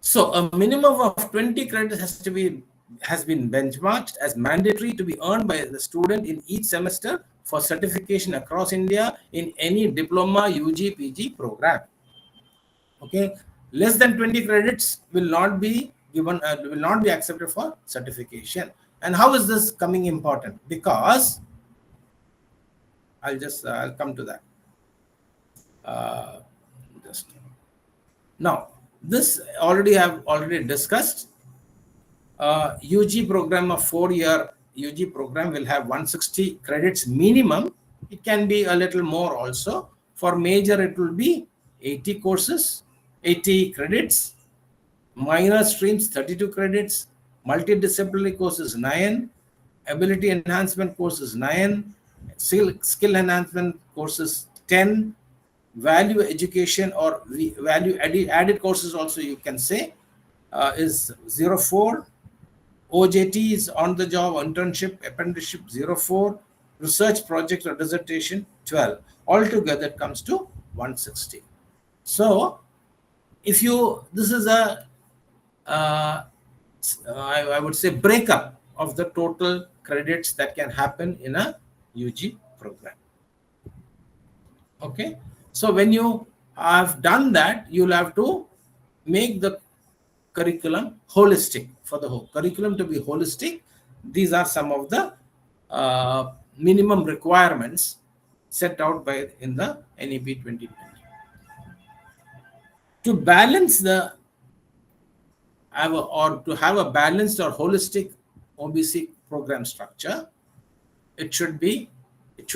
So a minimum of 20 credits has been benchmarked as mandatory to be earned by the student in each semester for certification across India in any diploma, UG, PG program. Okay, less than 20 credits will not be given, will not be accepted for certification. And how is this coming important? Because I'll come to that. Just now, this have already discussed. UG program of 4-year UG program will have 160 credits minimum. It can be a little more also. For major, it will be 80 courses, 80 credits. Minor streams, 32 credits. Multidisciplinary courses, 9. Ability enhancement courses, 9. Skill enhancement courses, 10. Value education or value added courses also you can say is 04. OJT is on the job, internship, apprenticeship, 04. Research project or dissertation, 12. Altogether it comes to 160. So if this is a I would say breakup of the total credits that can happen in a UG program. Okay, so when you have done that, you'll have to make the curriculum holistic. For the whole curriculum to be holistic, these are some of the minimum requirements set out in the NEP 2020. To balance to have a balanced or holistic OBC program structure, it should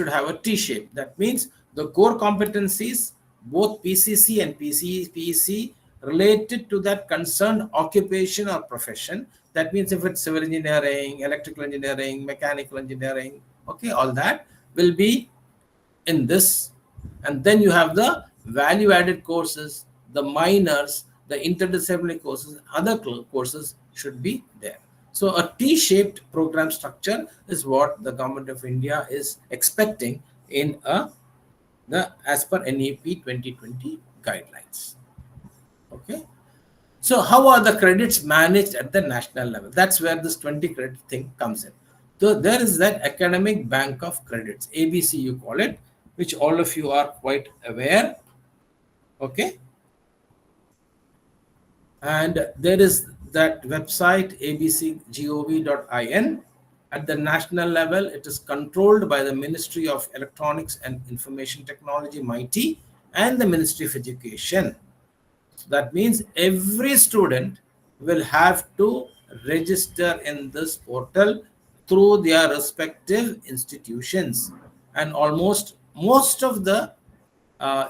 have a T shape. That means the core competencies, both PCC and PEC, related to that concerned occupation or profession. That means if it's civil engineering, electrical engineering, mechanical engineering, okay, all that will be in this. And then you have the value-added courses, the minors, the interdisciplinary courses, other courses should be there. So a T-shaped program structure is what the Government of India is expecting in as per NEP 2020 guidelines. Okay. So how are the credits managed at the national level? That's where this 20 credit thing comes in. So there is that academic bank of credits, ABC you call it, which all of you are quite aware. Okay. And there is that website abcgov.in. At the national level, it is controlled by the Ministry of Electronics and Information Technology, MIT, and the Ministry of Education. So that means every student will have to register in this portal through their respective institutions. And most of the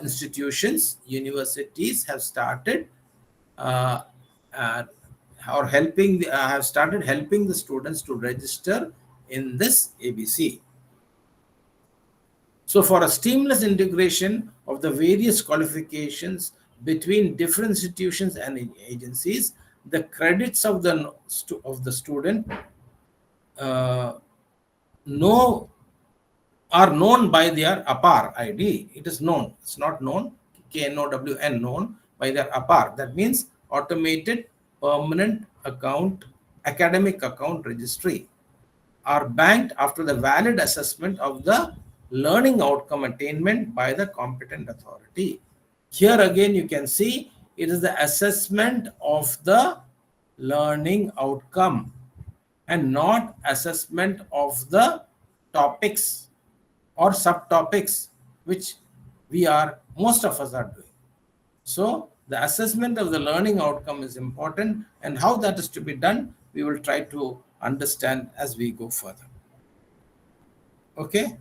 institutions, universities have started have started helping the students to register in this ABC. So for a seamless integration of the various qualifications between different institutions and agencies, the credits of the student are known by their APAR ID. It is known. It's not known. KNOWN, known by their APAR. That means Automated Permanent Academic Account Registry, are banked after the valid assessment of the learning outcome attainment by the competent authority. Here again you can see it is the assessment of the learning outcome and not assessment of the topics or subtopics which most of us are doing. So the assessment of the learning outcome is important, and how that is to be done, we will try to understand as we go further. Okay?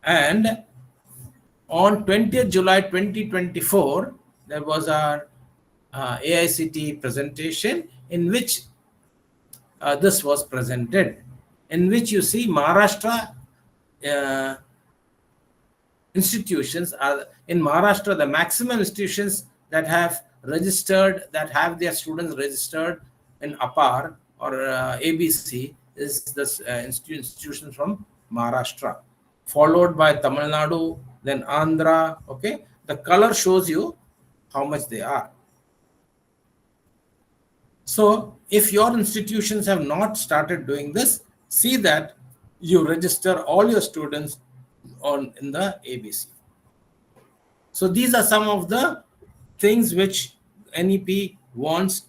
And on 20th July 2024, there was our AICT presentation in which this was presented, in which you see Maharashtra institutions are in Maharashtra, the maximum institutions that have registered, that have their students registered in APAR or ABC is this institution from Maharashtra, followed by Tamil Nadu, then Andhra. Okay, the color shows you how much they are. So if your institutions have not started doing this, see that you register all your students in the ABC. So these are some of the things which NEP wants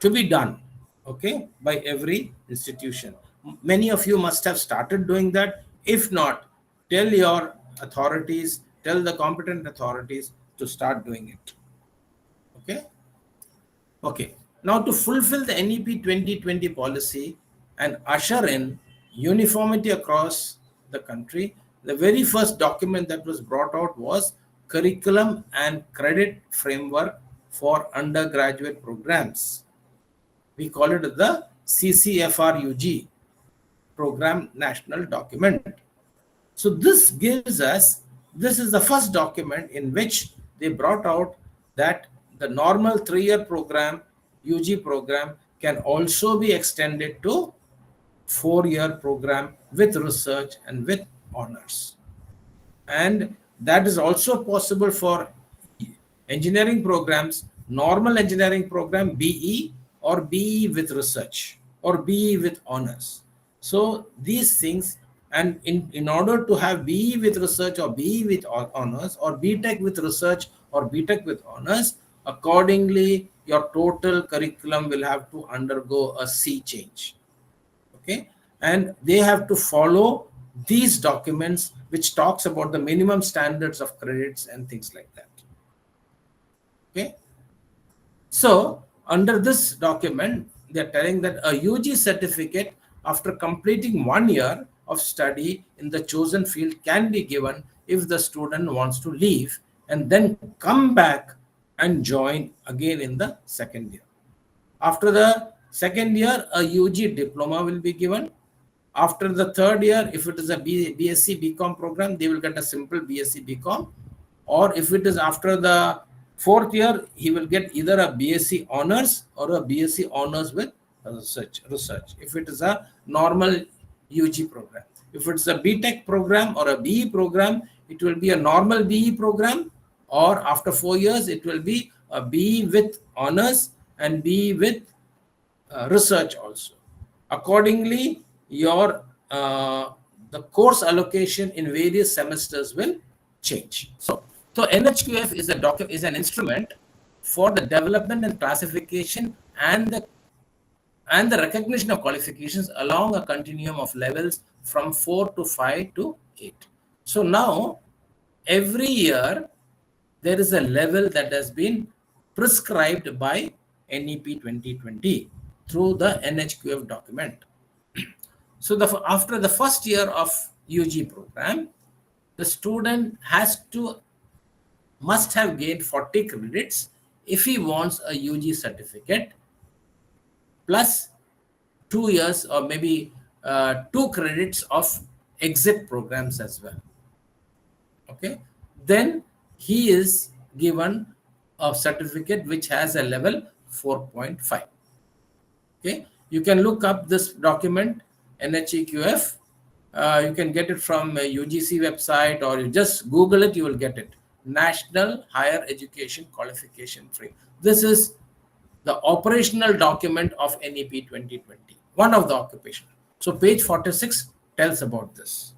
to be done, okay, by every institution. Many of you must have started doing that. If not, tell your authorities, tell the competent authorities to start doing it. Okay. Okay. Now, to fulfill the NEP 2020 policy and usher in uniformity across the country, the very first document that was brought out was Curriculum and Credit Framework for Undergraduate Programs. We call it the CCFRUG, Program National Document. So this gives us, this is the first document in which they brought out that the normal 3-year program, UG program, can also be extended to 4-year program with research and with honors. And that is also possible for engineering programs, normal engineering program, BE, or BE with research, or BE with honors. So these things, and in order to have BE with research or BE with honors, or BTech with research or BTech with honors, accordingly your total curriculum will have to undergo a sea change. Okay, and they have to follow these documents which talks about the minimum standards of credits and things like that. Okay, so under this document, they're telling that a UG certificate after completing 1 year of study in the chosen field can be given if the student wants to leave and then come back and join again in the second year. After the second year, a UG diploma will be given. After the third year, if it is a BSc BCom program, they will get a simple BSc BCom. Or if it is after the fourth year, he will get either a BSc honors or a BSc honors with research. If it is a normal UG program. If it's a BTech program or a BE program, it will be a normal BE program, or after 4 years, it will be a BE with honors and BE with research also. Accordingly, your the course allocation in various semesters will change. So NHQF is an instrument for the development and classification and the recognition of qualifications along a continuum of levels from 4 to 5 to 8. So now every year there is a level that has been prescribed by NEP 2020 through the NHQF document. So after the first year of UG program, the student must have gained 40 credits if he wants a UG certificate, plus 2 years or maybe 2 credits of exit programs as well. Okay, then he is given a certificate which has a level 4.5. Okay, you can look up this document, NHQF. You can get it from a UGC website, or you just Google it, you will get it. National Higher Education Qualification Frame. This is the operational document of NEP 2020, one of the occupational. So page 46 tells about this.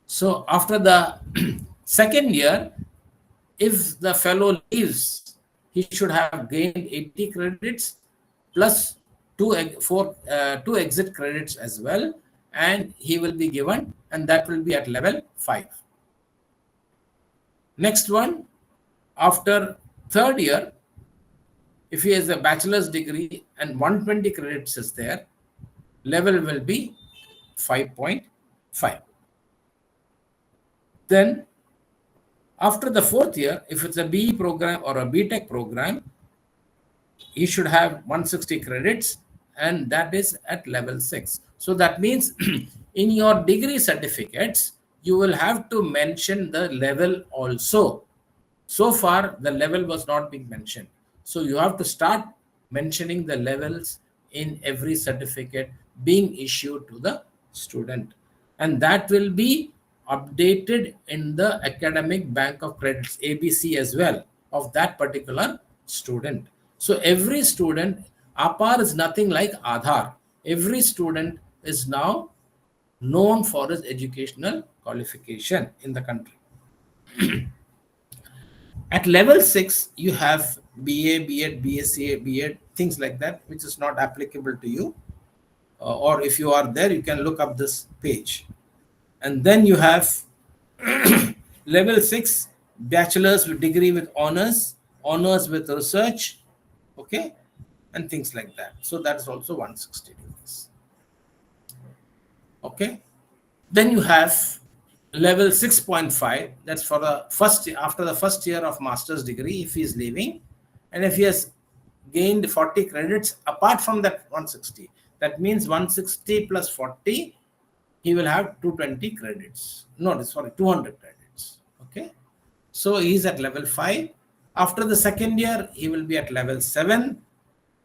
So after the second year, if the fellow leaves, he should have gained 80 credits plus 2 exit credits as well, and he will be given, and that will be at level 5. Next one, After third year, if he has a bachelor's degree and 120 credits is there, level will be 5.5. Then after the fourth year, if it's a BE program or a BTech program, you should have 160 credits, and that is at level 6. So that means in your degree certificates, you will have to mention the level also. So far, the level was not being mentioned. So you have to start mentioning the levels in every certificate being issued to the student. And that will be updated in the academic bank of credits, ABC, as well, of that particular student. So every student, APAR is nothing like Aadhaar. Every student is now known for his educational qualification in the country. At level 6, you have BA, B.Ed, BSc, B.Ed, things like that, which is not applicable to you. Or if you are there, you can look up this page. And then you have level 6, bachelor's with degree with honors, honors with research, okay, and things like that. So that's also 160 degrees. Okay. Then you have level 6.5, that's for the first, after the first year of master's degree, if he is leaving, and if he has gained 40 credits apart from that 160, that means 160 plus 40, he will have 220 credits. No, sorry, 200 credits. Okay. So he's at level 5. After the second year, he will be at level 7.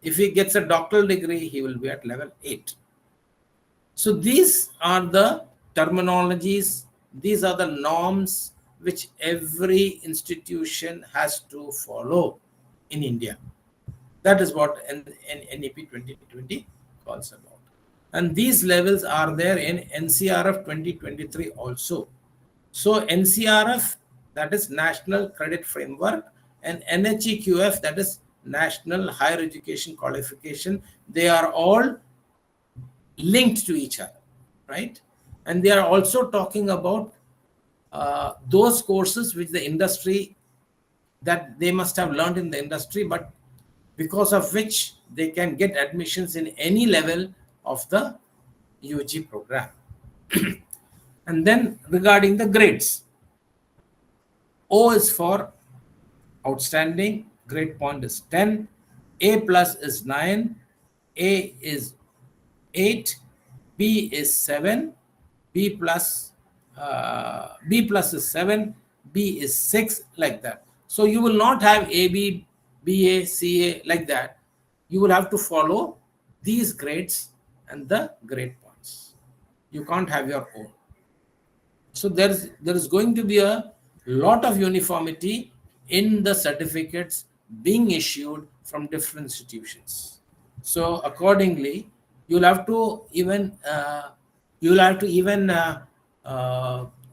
If he gets a doctoral degree, he will be at level 8. So these are the terminologies, these are the norms which every institution has to follow in India. That is what NEP 2020 calls about. And these levels are there in NCRF 2023 also. So NCRF, that is National Credit Framework, and NHEQF, that is National Higher Education Qualification, they are all linked to each other, right? And they are also talking about those courses which the industry, that they must have learned in the industry, but because of which they can get admissions in any level of the UG program. And then regarding the grades, O is for outstanding, grade point is 10, A plus is 9, A is 8, B is 7, B plus is 7, B is 6, like that. So you will not have AB, BA, CA like that. You will have to follow these grades and the grade points. You can't have your own. So there is going to be a lot of uniformity in the certificates being issued from different institutions. So accordingly, you'll have to even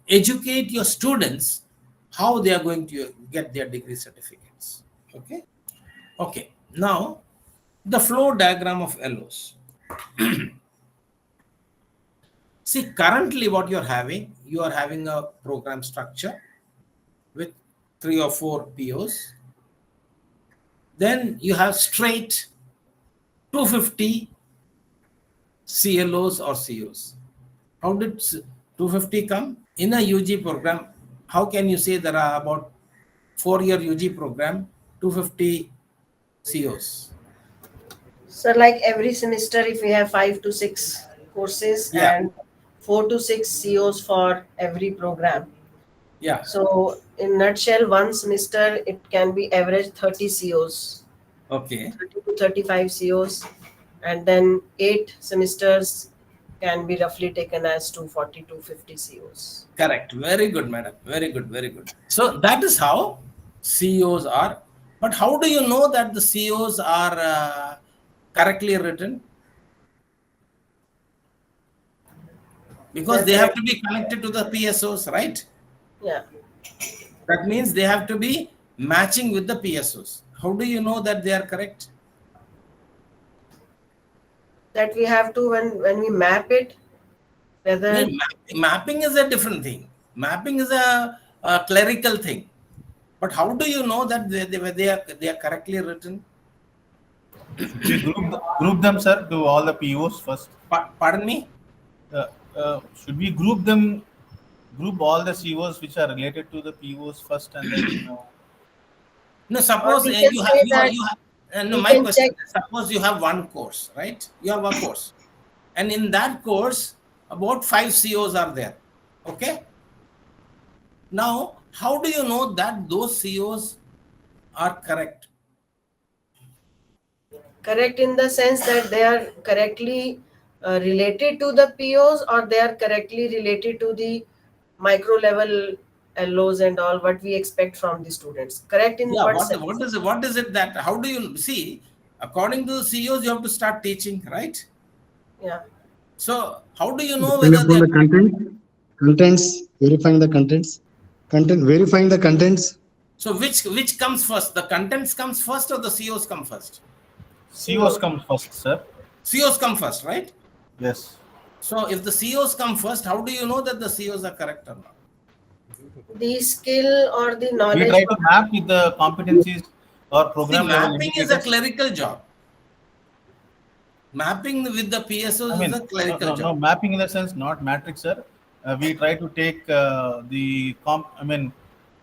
educate your students how they are going to get their degree certificates. Okay. Now the flow diagram of LOs. See, currently what you are having a program structure with 3 or 4 POs. Then you have straight 250 CLOs or COs. How did 250 come? In a UG program, how can you say there are about 4-year UG program, 250 COs? So like every semester, if we have 5 to 6 courses and 4 to 6 COs for every program. Yeah. So in nutshell, one semester it can be average 30 COs. Okay. 30 to 35 COs, and then 8 semesters can be roughly taken as 240 to 50 COs. Correct. Very good, madam. Very good. Very good. So that is how COs are. But how do you know that the COs are correctly written? Because they have to be connected to the PSOs, right? Yeah. That means they have to be matching with the PSOs. How do you know that they are correct? That we have to when we map it, whether Mapping is a different thing. Mapping is a clerical thing. But how do you know that they are correctly written? Should we group them, sir, to all the POs first? Pardon me? Should we group all the COs which are related to the POs first, and then No, Or suppose we can you say that have no, we my can question check. is, suppose you have one course, right? You have a course, and in that course about 5 COs are there. Okay, now how do you know that those COs are correct? Correct in the sense that they are correctly related to the POs, or they are correctly related to the micro level LOs and all what we expect from the students. Correct in Yeah, what what sense? is it that, how do you see, according to the COs you have to start teaching, right? Yeah. So how do you know Depend whether they upon are the correct? verifying the contents. So which comes first, the contents comes first or the COs come first? COs come first, sir? COs come first, right? Yes. So if the COs come first, how do you know that the COs are correct or not? The skill or the We knowledge. try to map with the competencies or See, program level mapping is a indicators. clerical job. Mapping with the PSOs I mean, is a clerical no, job. mapping in the sense, not matrix, sir. We try to take the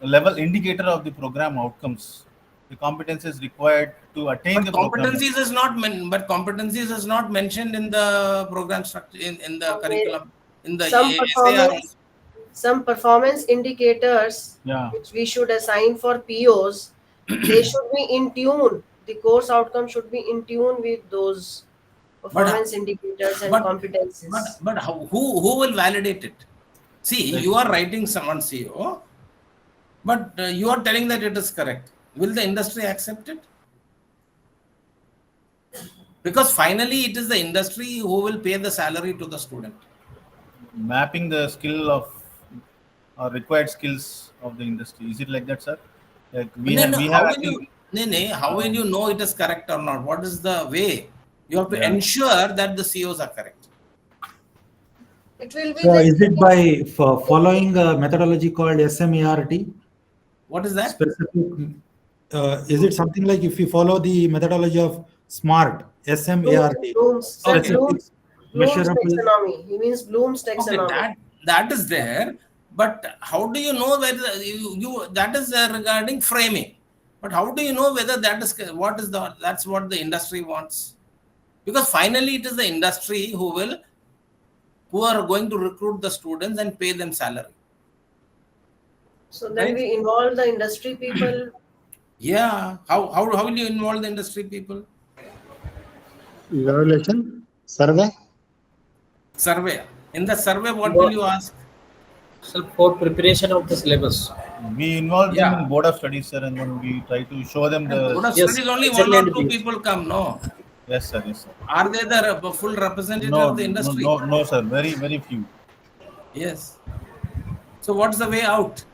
level indicator of the program outcomes, the competencies required to attain the But program. competencies is not mentioned in the program structure, in the curriculum, in the Some SAR. some performance indicators Yeah. which we should assign for POs, they should be in tune. The course outcome should be in tune with those performance indicators and but competencies. who will validate it? See, you are writing someone CO, but you are telling that it is correct. Will the industry accept it? Because finally it is the industry who will pay the salary to the student. Mapping the skill of or required skills of the industry. Is it like that, sir? Like we have actually, How will you know it is correct or not? What is the way? You have to Yeah. ensure that the COs are correct. It will be So the is it by following a methodology called SMART? What is that? Specific, is it something like if you follow the methodology of SMART, SMART, Bloom's, sir, Okay. Bloom's measurable? taxonomy. He means Bloom's Okay, taxonomy. that is there, but how do you know whether you that is regarding framing? But how do you know whether that is that's what the industry wants? Because finally it is the industry who are going to recruit the students and pay them salary. So then Right. we involve the industry people. Yeah. How will you involve the industry people? Evaluation, survey. Survey. In the survey, what will you ask? So for preparation of the syllabus. we involve them Yeah. in board of studies, sir, and then we try to show them Board the. of Yes, studies only one exactly, or and two yes. people come. No. Yes, sir. Yes, sir. Are they the full representative No, of the industry? no, sir. Very, very few. Yes. So what's the way out?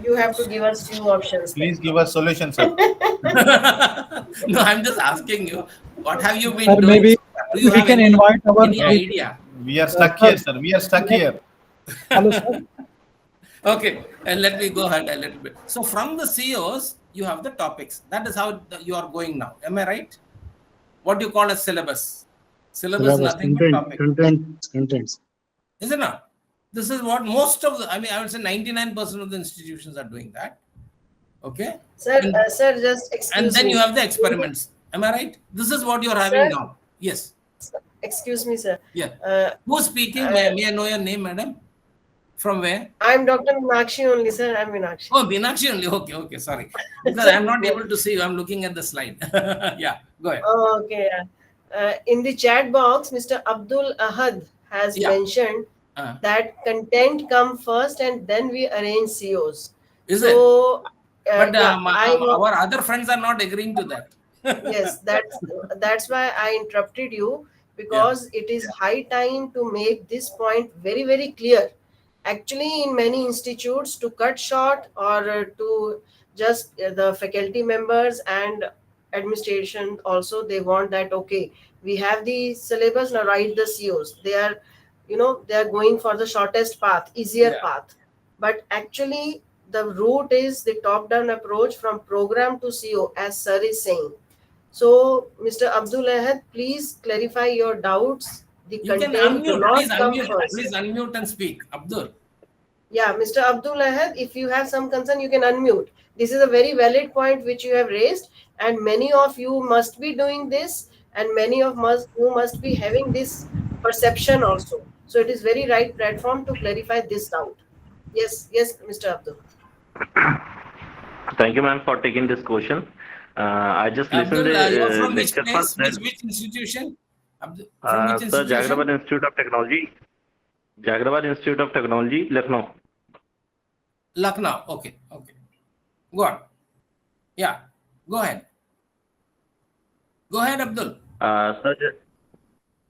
You have to give us few options. Please give us solutions, sir. No, I'm just asking you. What have you been Or doing? maybe Do you we have can invite our any idea? We are stuck here, sir. We are stuck here. Hello, sir. Okay, and let me go ahead a little bit. So from the COs, you have the topics. That is how you are going now. Am I right? What do you call a syllabus? Syllabus is nothing but topic. Contents. Is it not? This is what most of the, I would say 99% of the institutions are doing that. Okay. Sir, And- sir, just excuse me. And then you have the experiments. Am I right? This is what you are having Sir? now. Yes. Excuse me, sir. Yeah. Who's speaking? May I know your name, madam? From where? I'm Dr. Meenakshi only, sir. I'm Meenakshi. Oh, Meenakshi only. Okay. Sorry. Because I'm not able to see you. I'm looking at the slide. Yeah. Go ahead. Oh, okay. In the chat box, Mr. Abdul Ahad has Yeah. mentioned Uh, that content come first and then we arrange COs. is it? So, But yeah, our other friends are not agreeing to that. yes, that's why I interrupted you, because it is high time to make this point very, very clear. Actually, in many institutes, to cut short or to just the faculty members and administration also, they want that, okay, we have the syllabus, now write the COs. They are, they are going for the shortest path, easier Yeah. path. But actually, the route is the top-down approach from program to CO, as sir is saying. So, Mr. Abdul Ahad, please clarify your doubts. The You can content do unmute. not Please come unmute. first. Please unmute and speak. Abdul. Yeah, Mr. Abdul Ahad, if you have some concern, you can unmute. This is a very valid point which you have raised, and many of you must be doing this, and many of you must be having this perception also. So it is very right platform to clarify this doubt. Yes, yes, Mr. Abdul. Thank you, ma'am, for taking this question. I just listened Abdul, the you're from which lecture place? first. Then, Which institution? Abdul, from which sir, Jagrabad institution? Institute of Technology. Jagrabad Institute of Technology, Lucknow. Lucknow. Okay. Okay. Go on. Yeah. Go ahead. Go ahead, Abdul.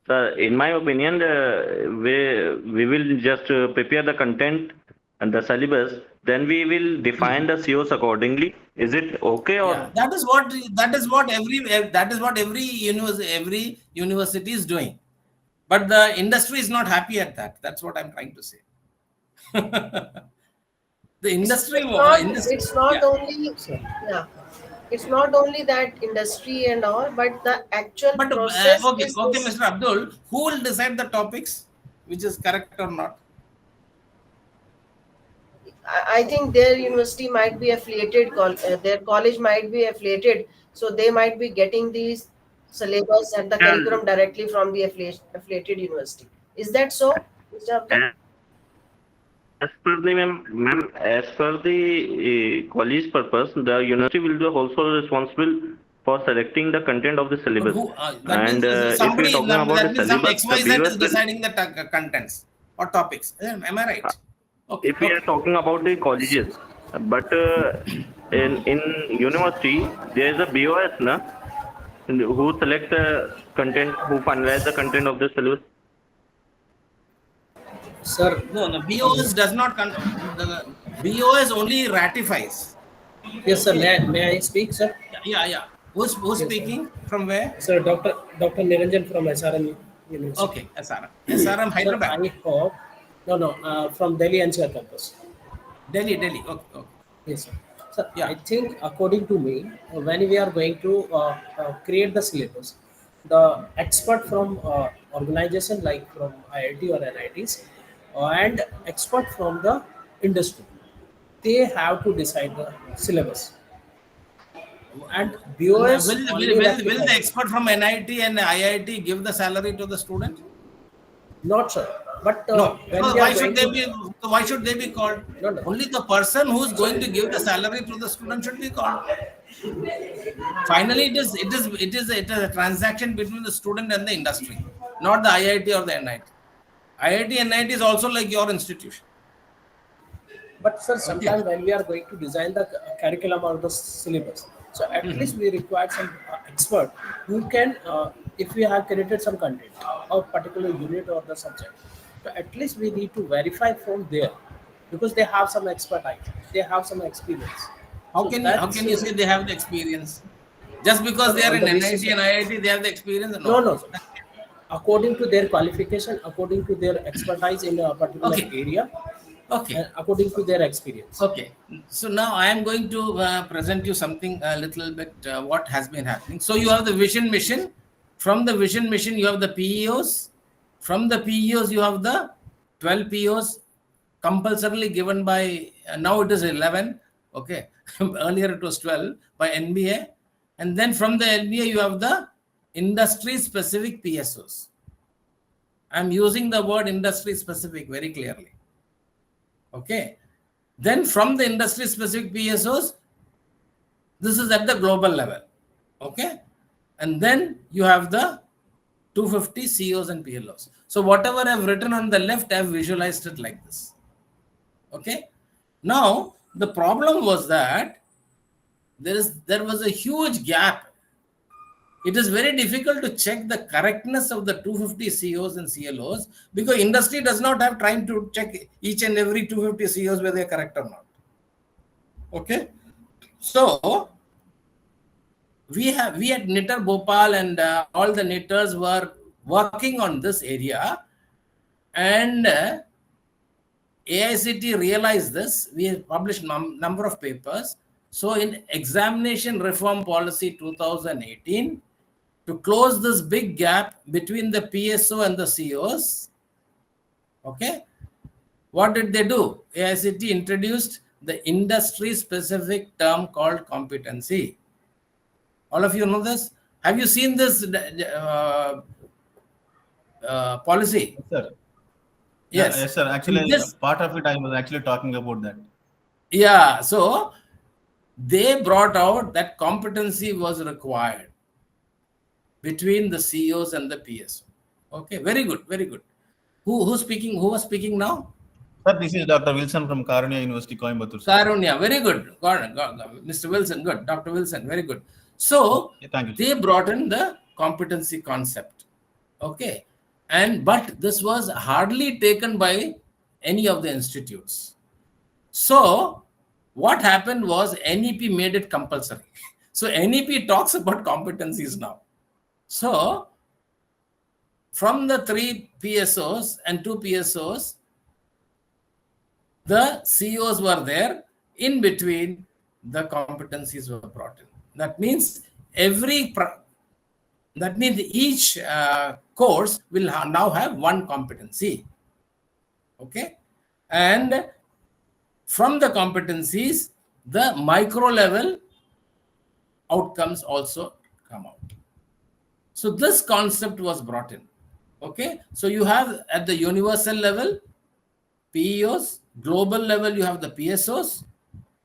Sir, in my opinion, we will just prepare the content and the syllabus. Then we will define the COs accordingly. Is it okay or? Yeah, that is what every university is doing. But the industry is not happy at that. That's what I'm trying to say. The industry, It's not yeah. only, yeah, it's not only that industry and all, but the actual But process okay, is okay, this. Mr. Abdul, who will decide the topics, which is correct or not? I think their university might be affiliated, their college might be affiliated, so they might be getting these syllabus and the curriculum directly from the affiliated university. Is that so, Mr. Abdul? As per the ma'am, as per the college purpose, the university will be also responsible for selecting the content of the But syllabus. who? That And means if we are talking about that the means some syllabus, the XYZ is BOS will. deciding the contents or topics. Am I right? Okay. If we are talking about the colleges, but in university there is a BOS, na, who select the content, who finalize the content of the syllabus. Sir, No, the BOS does not. The BOS only ratifies. yes, sir. Okay. May I speak, sir? Yeah. Who's Yes, sir. speaking? From where? Sir, Dr. Niranjan from SRM University. Okay, SRM. SRM Sir, Hyderabad. I hope, from Delhi NCR campus. Delhi. Okay. Yes, sir. Sir, Yeah. I think according to me, when we are going to create the syllabus, the expert from organization like from IIT or NITs and expert from the industry, they have to decide the syllabus. And BOS only Will the rectifies. expert from NIT and IIT give the salary to the student? Not sir, but No. when So we are why should going they to be? Why should they be called? no. Only the person who is going to give the salary to the student should be called. Finally, it is a transaction between the student and the industry, not the IIT or the NIT. IIT and NIT is also like your institution. But sir, sometimes when we are going to design the curriculum or the syllabus, so at least we require some expert who can, if we have created some content of particular unit or the subject, so at least we need to verify from there because they have some expertise, they have some experience. How So can that's, you say they have the experience? Just because they are on in the basis NIT and IIT, they have the experience? no, sir. According to their qualification, according to their expertise in a particular Okay. area, Okay. and according to their experience. Okay, so now I am going to present you something a little bit what has been happening. So you have the vision mission. From the vision mission, you have the PEOs. From the PEOs, you have the 12 PEOs compulsorily given by, now it is 11. Okay, earlier it was 12 by NBA. And then from the NBA, you have the industry specific PSOs. I'm using the word industry specific very clearly. Okay. Then from the industry specific PSOs, this is at the global level. Okay. And then you have the 250 COs and PLOs. So whatever I've written on the left, I've visualized it like this. Okay. Now, the problem was that there was a huge gap. It is very difficult to check the correctness of the 250 COs and CLOs because industry does not have time to check each and every 250 COs whether they are correct or not. Okay. So we at Knitter Bhopal and all the knitters were working on this area, and AICT realized this. We have published number of papers. So in examination reform policy 2018, to close this big gap between the PSO and the COs, okay, what did they do? AICT introduced the industry-specific term called competency. All of you know this? Have you seen this policy? Yes, sir. Yes. Yes, sir. Actually, This, part of it I was actually talking about that. yeah. So they brought out that competency was required between the CEOs and the PSO. Okay, very good, very good. Who's speaking? Who was speaking now? Sir, this is Dr. Wilson from Karunya University, Coimbatore. Sir. Karunya, very good. Mr. Wilson, good. Dr. Wilson, very good. So Thank you. they brought in the competency concept. Okay. But this was hardly taken by any of the institutes. So what happened was NEP made it compulsory. So NEP talks about competencies now. So from the 3 PSOs and 2 PSOs, the CEOs were there. In between, the competencies were brought in. That means each course will now have one competency. Okay, and from the competencies, the micro level outcomes also come out. So this concept was brought in. Okay, so you have at the universal level PEOs, global level you have the PSOs,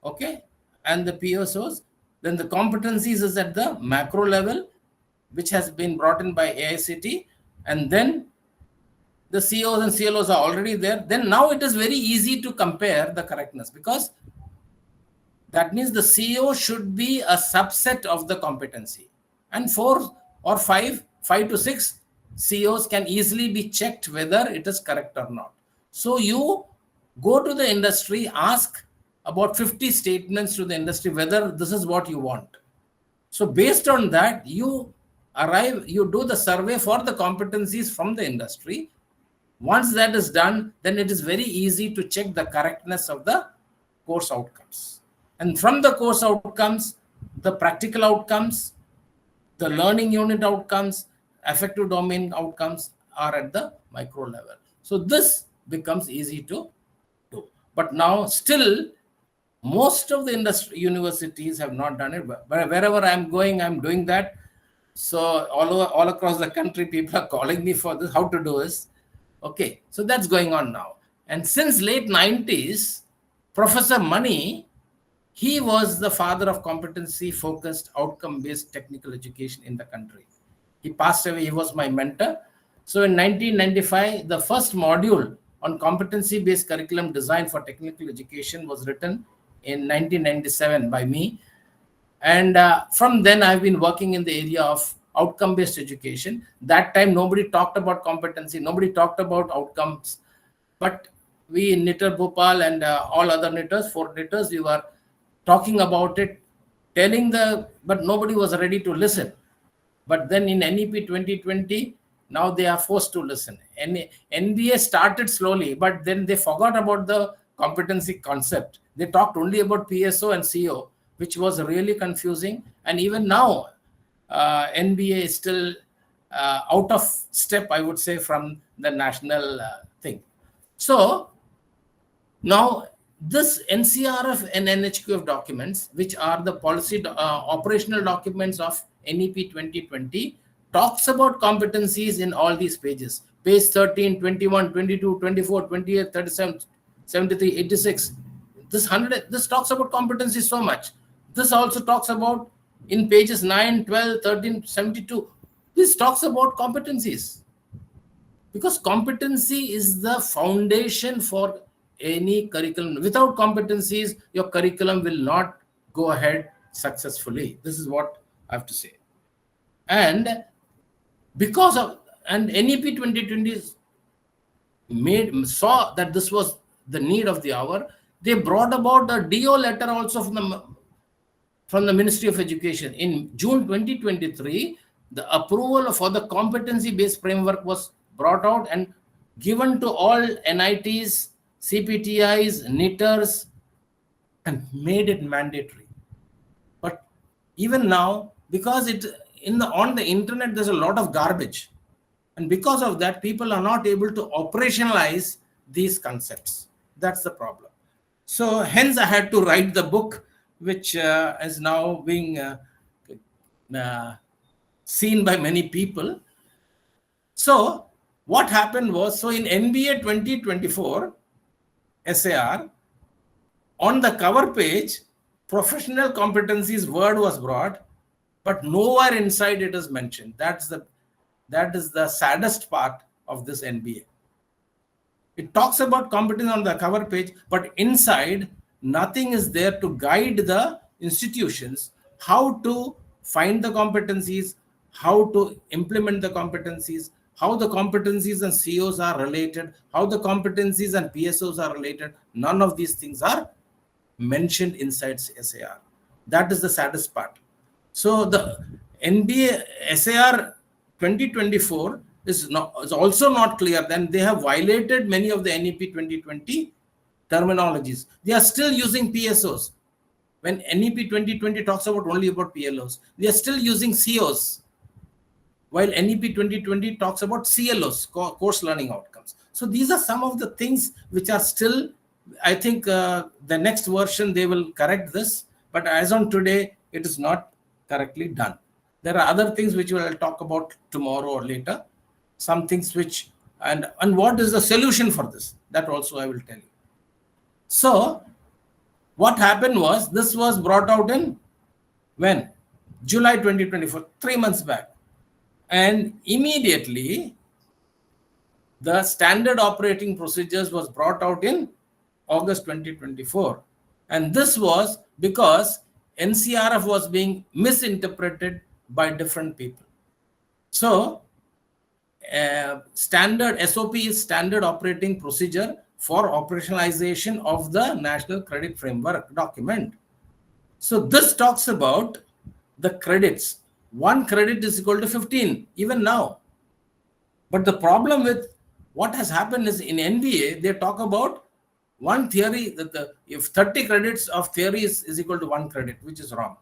okay, and the PSOs. Then the competencies is at the macro level, which has been brought in by AICT, and then the COs and CLOs are already there. Then now it is very easy to compare the correctness, because that means the CO should be a subset of the competency, and 4 or 5 to 6 COs can easily be checked whether it is correct or not. So you go to the industry, ask about 50 statements to the industry whether this is what you want. So based on that, you do the survey for the competencies from the industry. Once that is done, then it is very easy to check the correctness of the course outcomes. And from the course outcomes, the practical outcomes, the learning unit outcomes, affective domain outcomes are at the micro level. So this becomes easy to do. But now still, most of the universities have not done it. But wherever I'm going, I'm doing that. So all across the country, people are calling me for this, how to do this. Okay, so that's going on now. And since late 90s, Professor Mani, he was the father of competency-focused, outcome-based technical education in the country. He passed away. He was my mentor. So in 1995, the first module on competency-based curriculum design for technical education was written in 1997 by me. And from then, I've been working in the area of outcome-based education. That time, nobody talked about competency. Nobody talked about outcomes. But we in Nitter Bhopal and all other knitters, 4 knitters, we were talking about it, but nobody was ready to listen. But then in NEP 2020, now they are forced to listen. NBA started slowly, but then they forgot about the competency concept. They talked only about PSO and CO, which was really confusing. And even now, NBA is still out of step, I would say, from the national thing. So now this NCRF and NHQF documents, which are the policy operational documents of NEP 2020, talks about competencies in all these pages. Page 13, 21, 22, 24, 28, 37, 73, 86. This talks about competencies so much. This also talks about in pages 9, 12, 13, 72. This talks about competencies. Because competency is the foundation for any curriculum. Without competencies, your curriculum will not go ahead successfully. This is what I have to say. And because of, and NEP 2020 saw that this was the need of the hour, they brought about a DO letter also from the Ministry of Education. In June 2023, the approval for the competency-based framework was brought out and given to all NITs CPTIs, knitters, and made it mandatory. But even now, because on the internet there's a lot of garbage, and because of that, people are not able to operationalize these concepts. That's the problem. So hence I had to write the book, which is now being seen by many people. So what happened was, so in NBA 2024 SAR, on the cover page, professional competencies word was brought, but nowhere inside it is mentioned. That is the saddest part of this NBA. It talks about competence on the cover page, but inside nothing is there to guide the institutions how to find the competencies, how to implement the competencies, how the competencies and COs are related, how the competencies and PSOs are related. None of these things are mentioned inside SAR. That is the saddest part. So the NBA SAR 2024 is also not clear. Then they have violated many of the NEP 2020 terminologies. They are still using PSOs. When NEP 2020 talks only about PLOs, they are still using COs, while NEP 2020 talks about CLOs, course learning outcomes. So these are some of the things which are still, I think the next version they will correct this, but as on today, it is not correctly done. There are other things which we will talk about tomorrow or later. Some things which, and what is the solution for this? That also I will tell you. So what happened was, this was brought out in when? July 2024, 3 months back. And immediately the standard operating procedures was brought out in August 2024. And this was because NCRF was being misinterpreted by different people. So standard SOP is standard operating procedure for operationalization of the National Credit Framework document. So this talks about the credits. 1 credit is equal to 15, even now. But the problem with what has happened is, in NBA, they talk about one theory, that if 30 credits of theory is equal to 1 credit, which is wrong.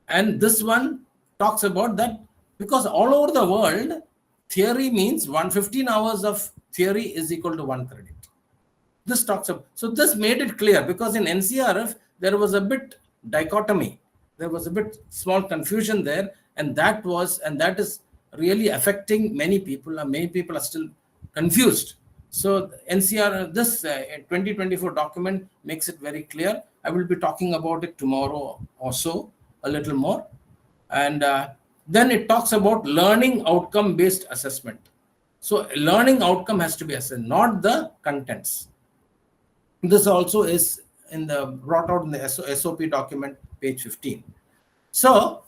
And this one talks about that because all over the world, theory means 115 hours of theory is equal to 1 credit. This talks about, so this made it clear, because in NCRF, there was a bit dichotomy. There was a bit small confusion there, and that is really affecting many people, and many people are still confused. So NCR, this 2024 document makes it very clear. I will be talking about it tomorrow or so, a little more. And then it talks about learning outcome based assessment. So learning outcome has to be assessed, not the contents. This also is brought out in the SOP document, page 15. So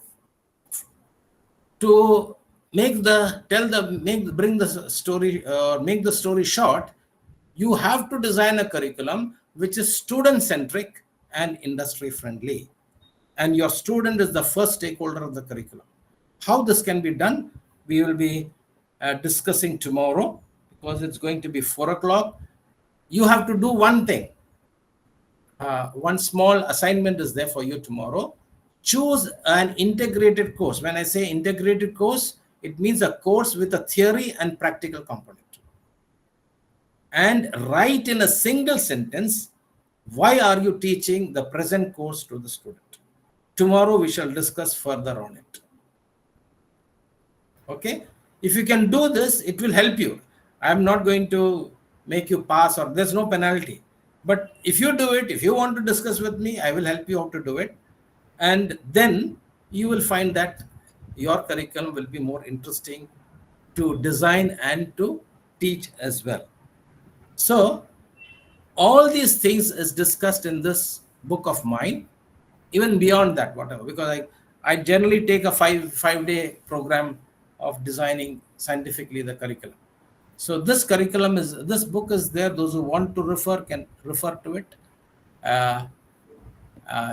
to make the story short, you have to design a curriculum which is student centric and industry friendly, and your student is the first stakeholder of the curriculum. How this can be done, we will be discussing tomorrow, because it's going to be 4 o'clock. You have to do one thing. One small assignment is there for you tomorrow. Choose an integrated course. When I say integrated course, it means a course with a theory and practical component. And write in a single sentence, why are you teaching the present course to the student? Tomorrow we shall discuss further on it. Okay? If you can do this, it will help you. I'm not going to make you pass, or there's no penalty. But if you do it, if you want to discuss with me, I will help you how to do it. And then you will find that your curriculum will be more interesting to design and to teach as well. So all these things is discussed in this book of mine, even beyond that, whatever, because I generally take a five-day program of designing scientifically the curriculum. So this book is there. Those who want to refer can refer to it.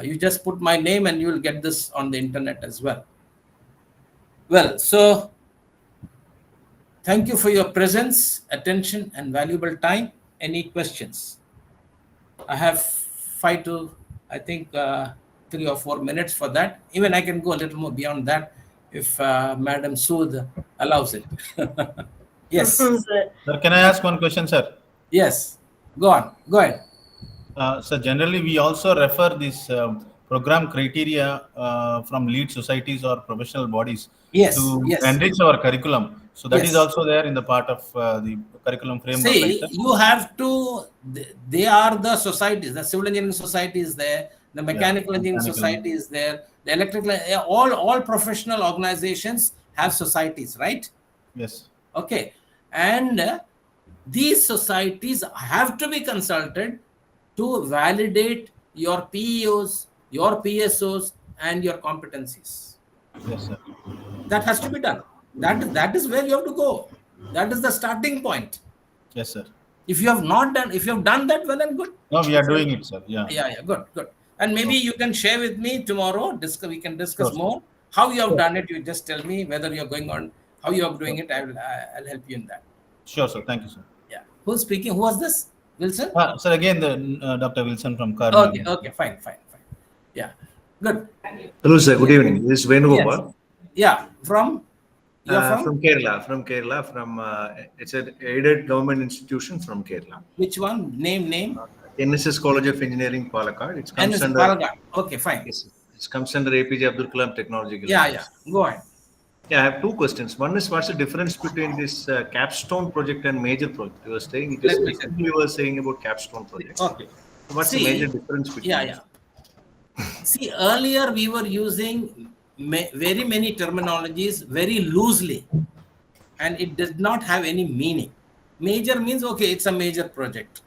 You just put my name and you will get this on the internet as well. Well, so thank you for your presence, attention, and valuable time. any questions? I have 5 to, I think, 3 or 4 minutes for that. Even I can go a little more beyond that if Madam Sood allows it. Yes. Sir, can I ask one question, sir? Yes. Go on. Go ahead. So generally, we also refer this program criteria from lead societies or professional bodies Yes. to Yes. enrich our curriculum. So that is Yes. also there in the part of the curriculum framework, right, See, sir? you have to, they are the societies, the civil engineering society is there, the mechanical engineering society is there, the electrical, all professional organizations have societies, right? Yes. Okay. And these societies have to be consulted to validate your PEOs, your PSOs, and your competencies. Yes, sir. That has to be done. That is where you have to go. That is the starting point. Yes, sir. If you have not done, if you have done that, well and good. No, we are doing it, sir. Yeah. Yeah, good. And maybe you can share with me tomorrow. We can discuss Sure. more how you have done it. You just tell me whether you're going on, how you are doing it. I'll help you in that. Sure, sir. Thank you, sir. Yeah. Who's speaking? Who was this? Wilson? Sir, again, the Dr. Wilson from Karnal. Okay, fine. Yeah, good. Hello, sir. Good evening. This is Venugopal. Yeah, from? You are From Kerala. It's an aided government institution from Kerala. Which one? Name? NSS College of Engineering, Palakkad. It comes NSS under. Palakkad. Okay, fine. It comes under APJ Abdul Kalam Technological. Yeah. Go ahead. Yeah, I have two questions. One is, what's the difference between this capstone project and major project? You were saying it is specifically you were saying about capstone project. Okay. What's the major difference between? Yeah. See, earlier we were using very many terminologies very loosely, and it did not have any meaning. Major means, okay, it's a major project.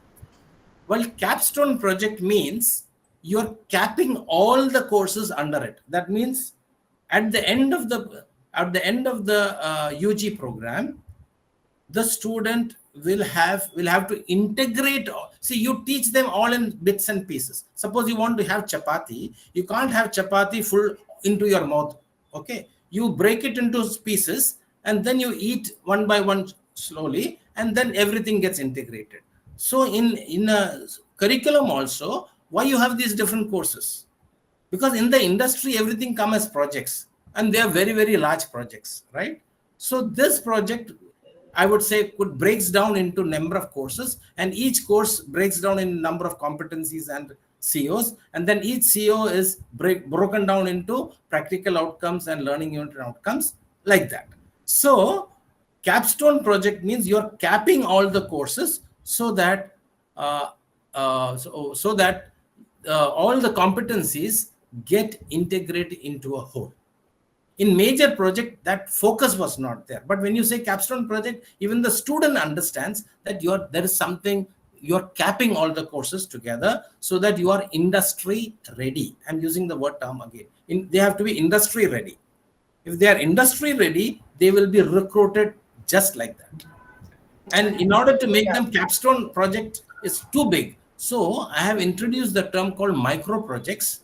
Well, capstone project means you're capping all the courses under it. That means at the end of the UG program, the student will have to integrate. See, you teach them all in bits and pieces. Suppose you want to have chapati, you can't have chapati full into your mouth. Okay, you break it into pieces and then you eat one by one slowly, and then everything gets integrated. So in a curriculum also, why you have these different courses? Because in the industry everything comes as projects, and they are very, very large projects, right? So this project, I would say, breaks down into number of courses, and each course breaks down in number of competencies and COs, and then each CO is broken down into practical outcomes and learning unit outcomes, like that. So capstone project means you're capping all the courses so that all the competencies get integrated into a whole. In major project, that focus was not there. But when you say capstone project, even the student understands that there is something, you're capping all the courses together so that you are industry ready. I'm using the word term again. They have to be industry ready. If they are industry ready, they will be recruited just like that. And in order to make them capstone project is too big. So I have introduced the term called micro projects,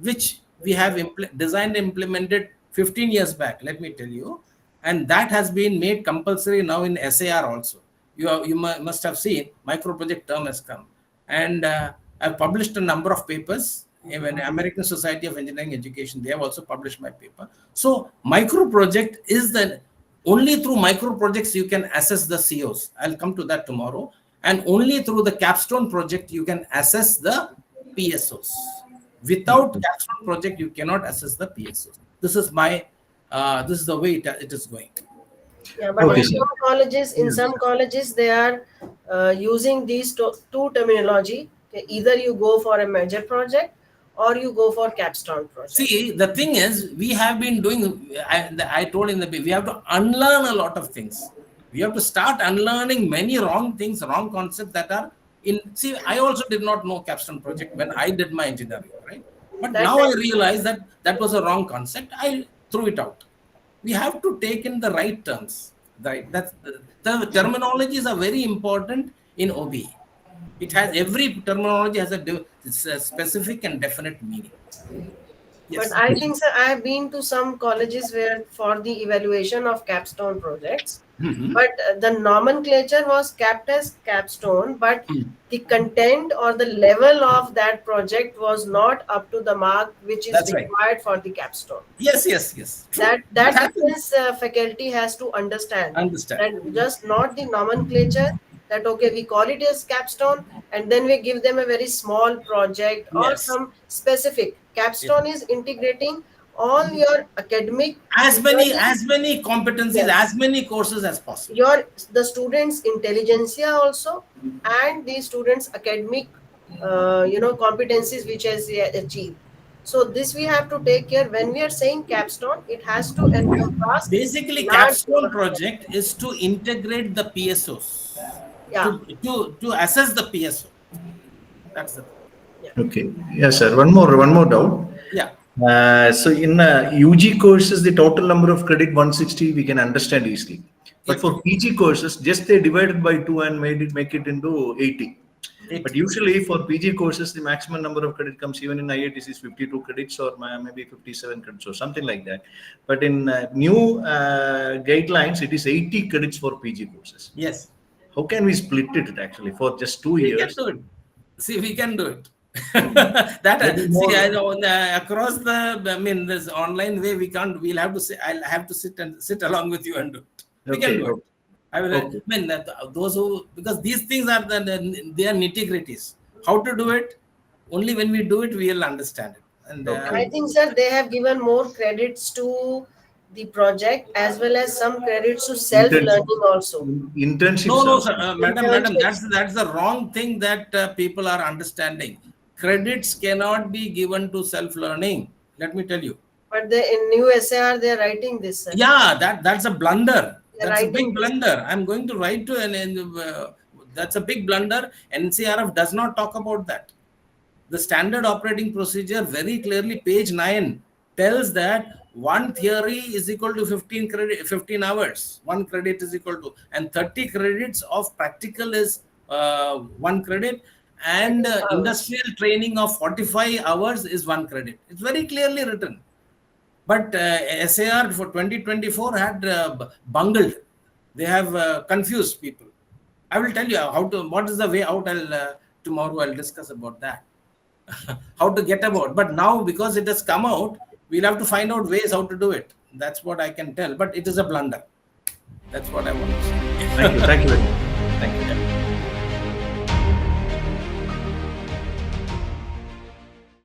which we have designed and implemented 15 years back, let me tell you. And that has been made compulsory now in SAR also. You must have seen micro project term has come. And I've published a number of papers. Even American Society of Engineering Education, they have also published my paper. So micro project is only through micro projects you can assess the COs. I'll come to that tomorrow. And only through the capstone project you can assess the PSOs. Without capstone project, you cannot assess the PSOs. This is the way it is going. Yeah, but in some colleges, they are using these two terminology. Okay, either you go for a major project or you go for capstone project. See, the thing is, we have been doing, I told in the beginning, we have to unlearn a lot of things. We have to start unlearning many wrong things, wrong concepts that are see, I also did not know capstone project when I did my engineering, right? But now I realize that was a wrong concept. I threw it out. We have to take in the right terms, right? The terminologies are very important in OBE. Every terminology has a specific and definite meaning. Yes. But I think, sir, I have been to some colleges where for the evaluation of capstone projects, but the nomenclature was kept as capstone, but the content or the level of that project was not up to the mark which is That's right. required for the capstone. Yes. True. That That happens. difference faculty has to understand. Understand. That just not the nomenclature, that okay, we call it as capstone and then we give them a very small project or Yes. some specific. Capstone is integrating all your academic As many learning, competencies, Yes. as many courses as possible. the students intelligentsia also, and the students academic competencies which has achieved. So this we have to take care. When we are saying capstone, it has to encompass Basically, large capstone number of project is to integrate the PSOs, Yeah. to assess the PSO. That's the Okay. Yes, sir. One more doubt. yeah. So in UG courses, the total number of credit 160 we can understand easily. But for PG courses, just they divided by 2 and make it into 80. But usually for PG courses, the maximum number of credit comes even in IITs is 52 credits or maybe 57 credits or something like that. But in new guidelines, it is 80 credits for PG courses. Yes. How can we split it actually for just 2 We years? can do it. See, we can do it. I know across this online way we can't. We'll have to say. I'll have to sit along with you and do it. We can do it. I mean, those who, because these things are they are nitty gritties. How to do it? Only when we do it, we'll understand it. And I think, sir, they have given more credits to the project as well as some credits to self-learning also. Internships. No, sir, madam, Internships. that's the wrong thing that people are understanding. Credits cannot be given to self-learning. Let me tell you. But in new SAR, they are writing this, sir. Yeah, that's a blunder. They're That's a writing big this. blunder. I'm going to write to that's a big blunder. NCRF does not talk about that. The standard operating procedure very clearly, page 9, tells that one theory is equal to 15 hours. 1 credit is equal to, and 30 credits of practical is 1 credit, and industrial training of 45 hours is 1 credit. It's very clearly written. But SAR for 2024 had bungled. They have confused people. I will tell you what is the way out. Tomorrow I'll discuss about that. How to get about. But now, because it has come out, we'll have to find out ways how to do it. That's what I can tell. But it is a blunder. That's what I want to say. Thank you very much. Thank you.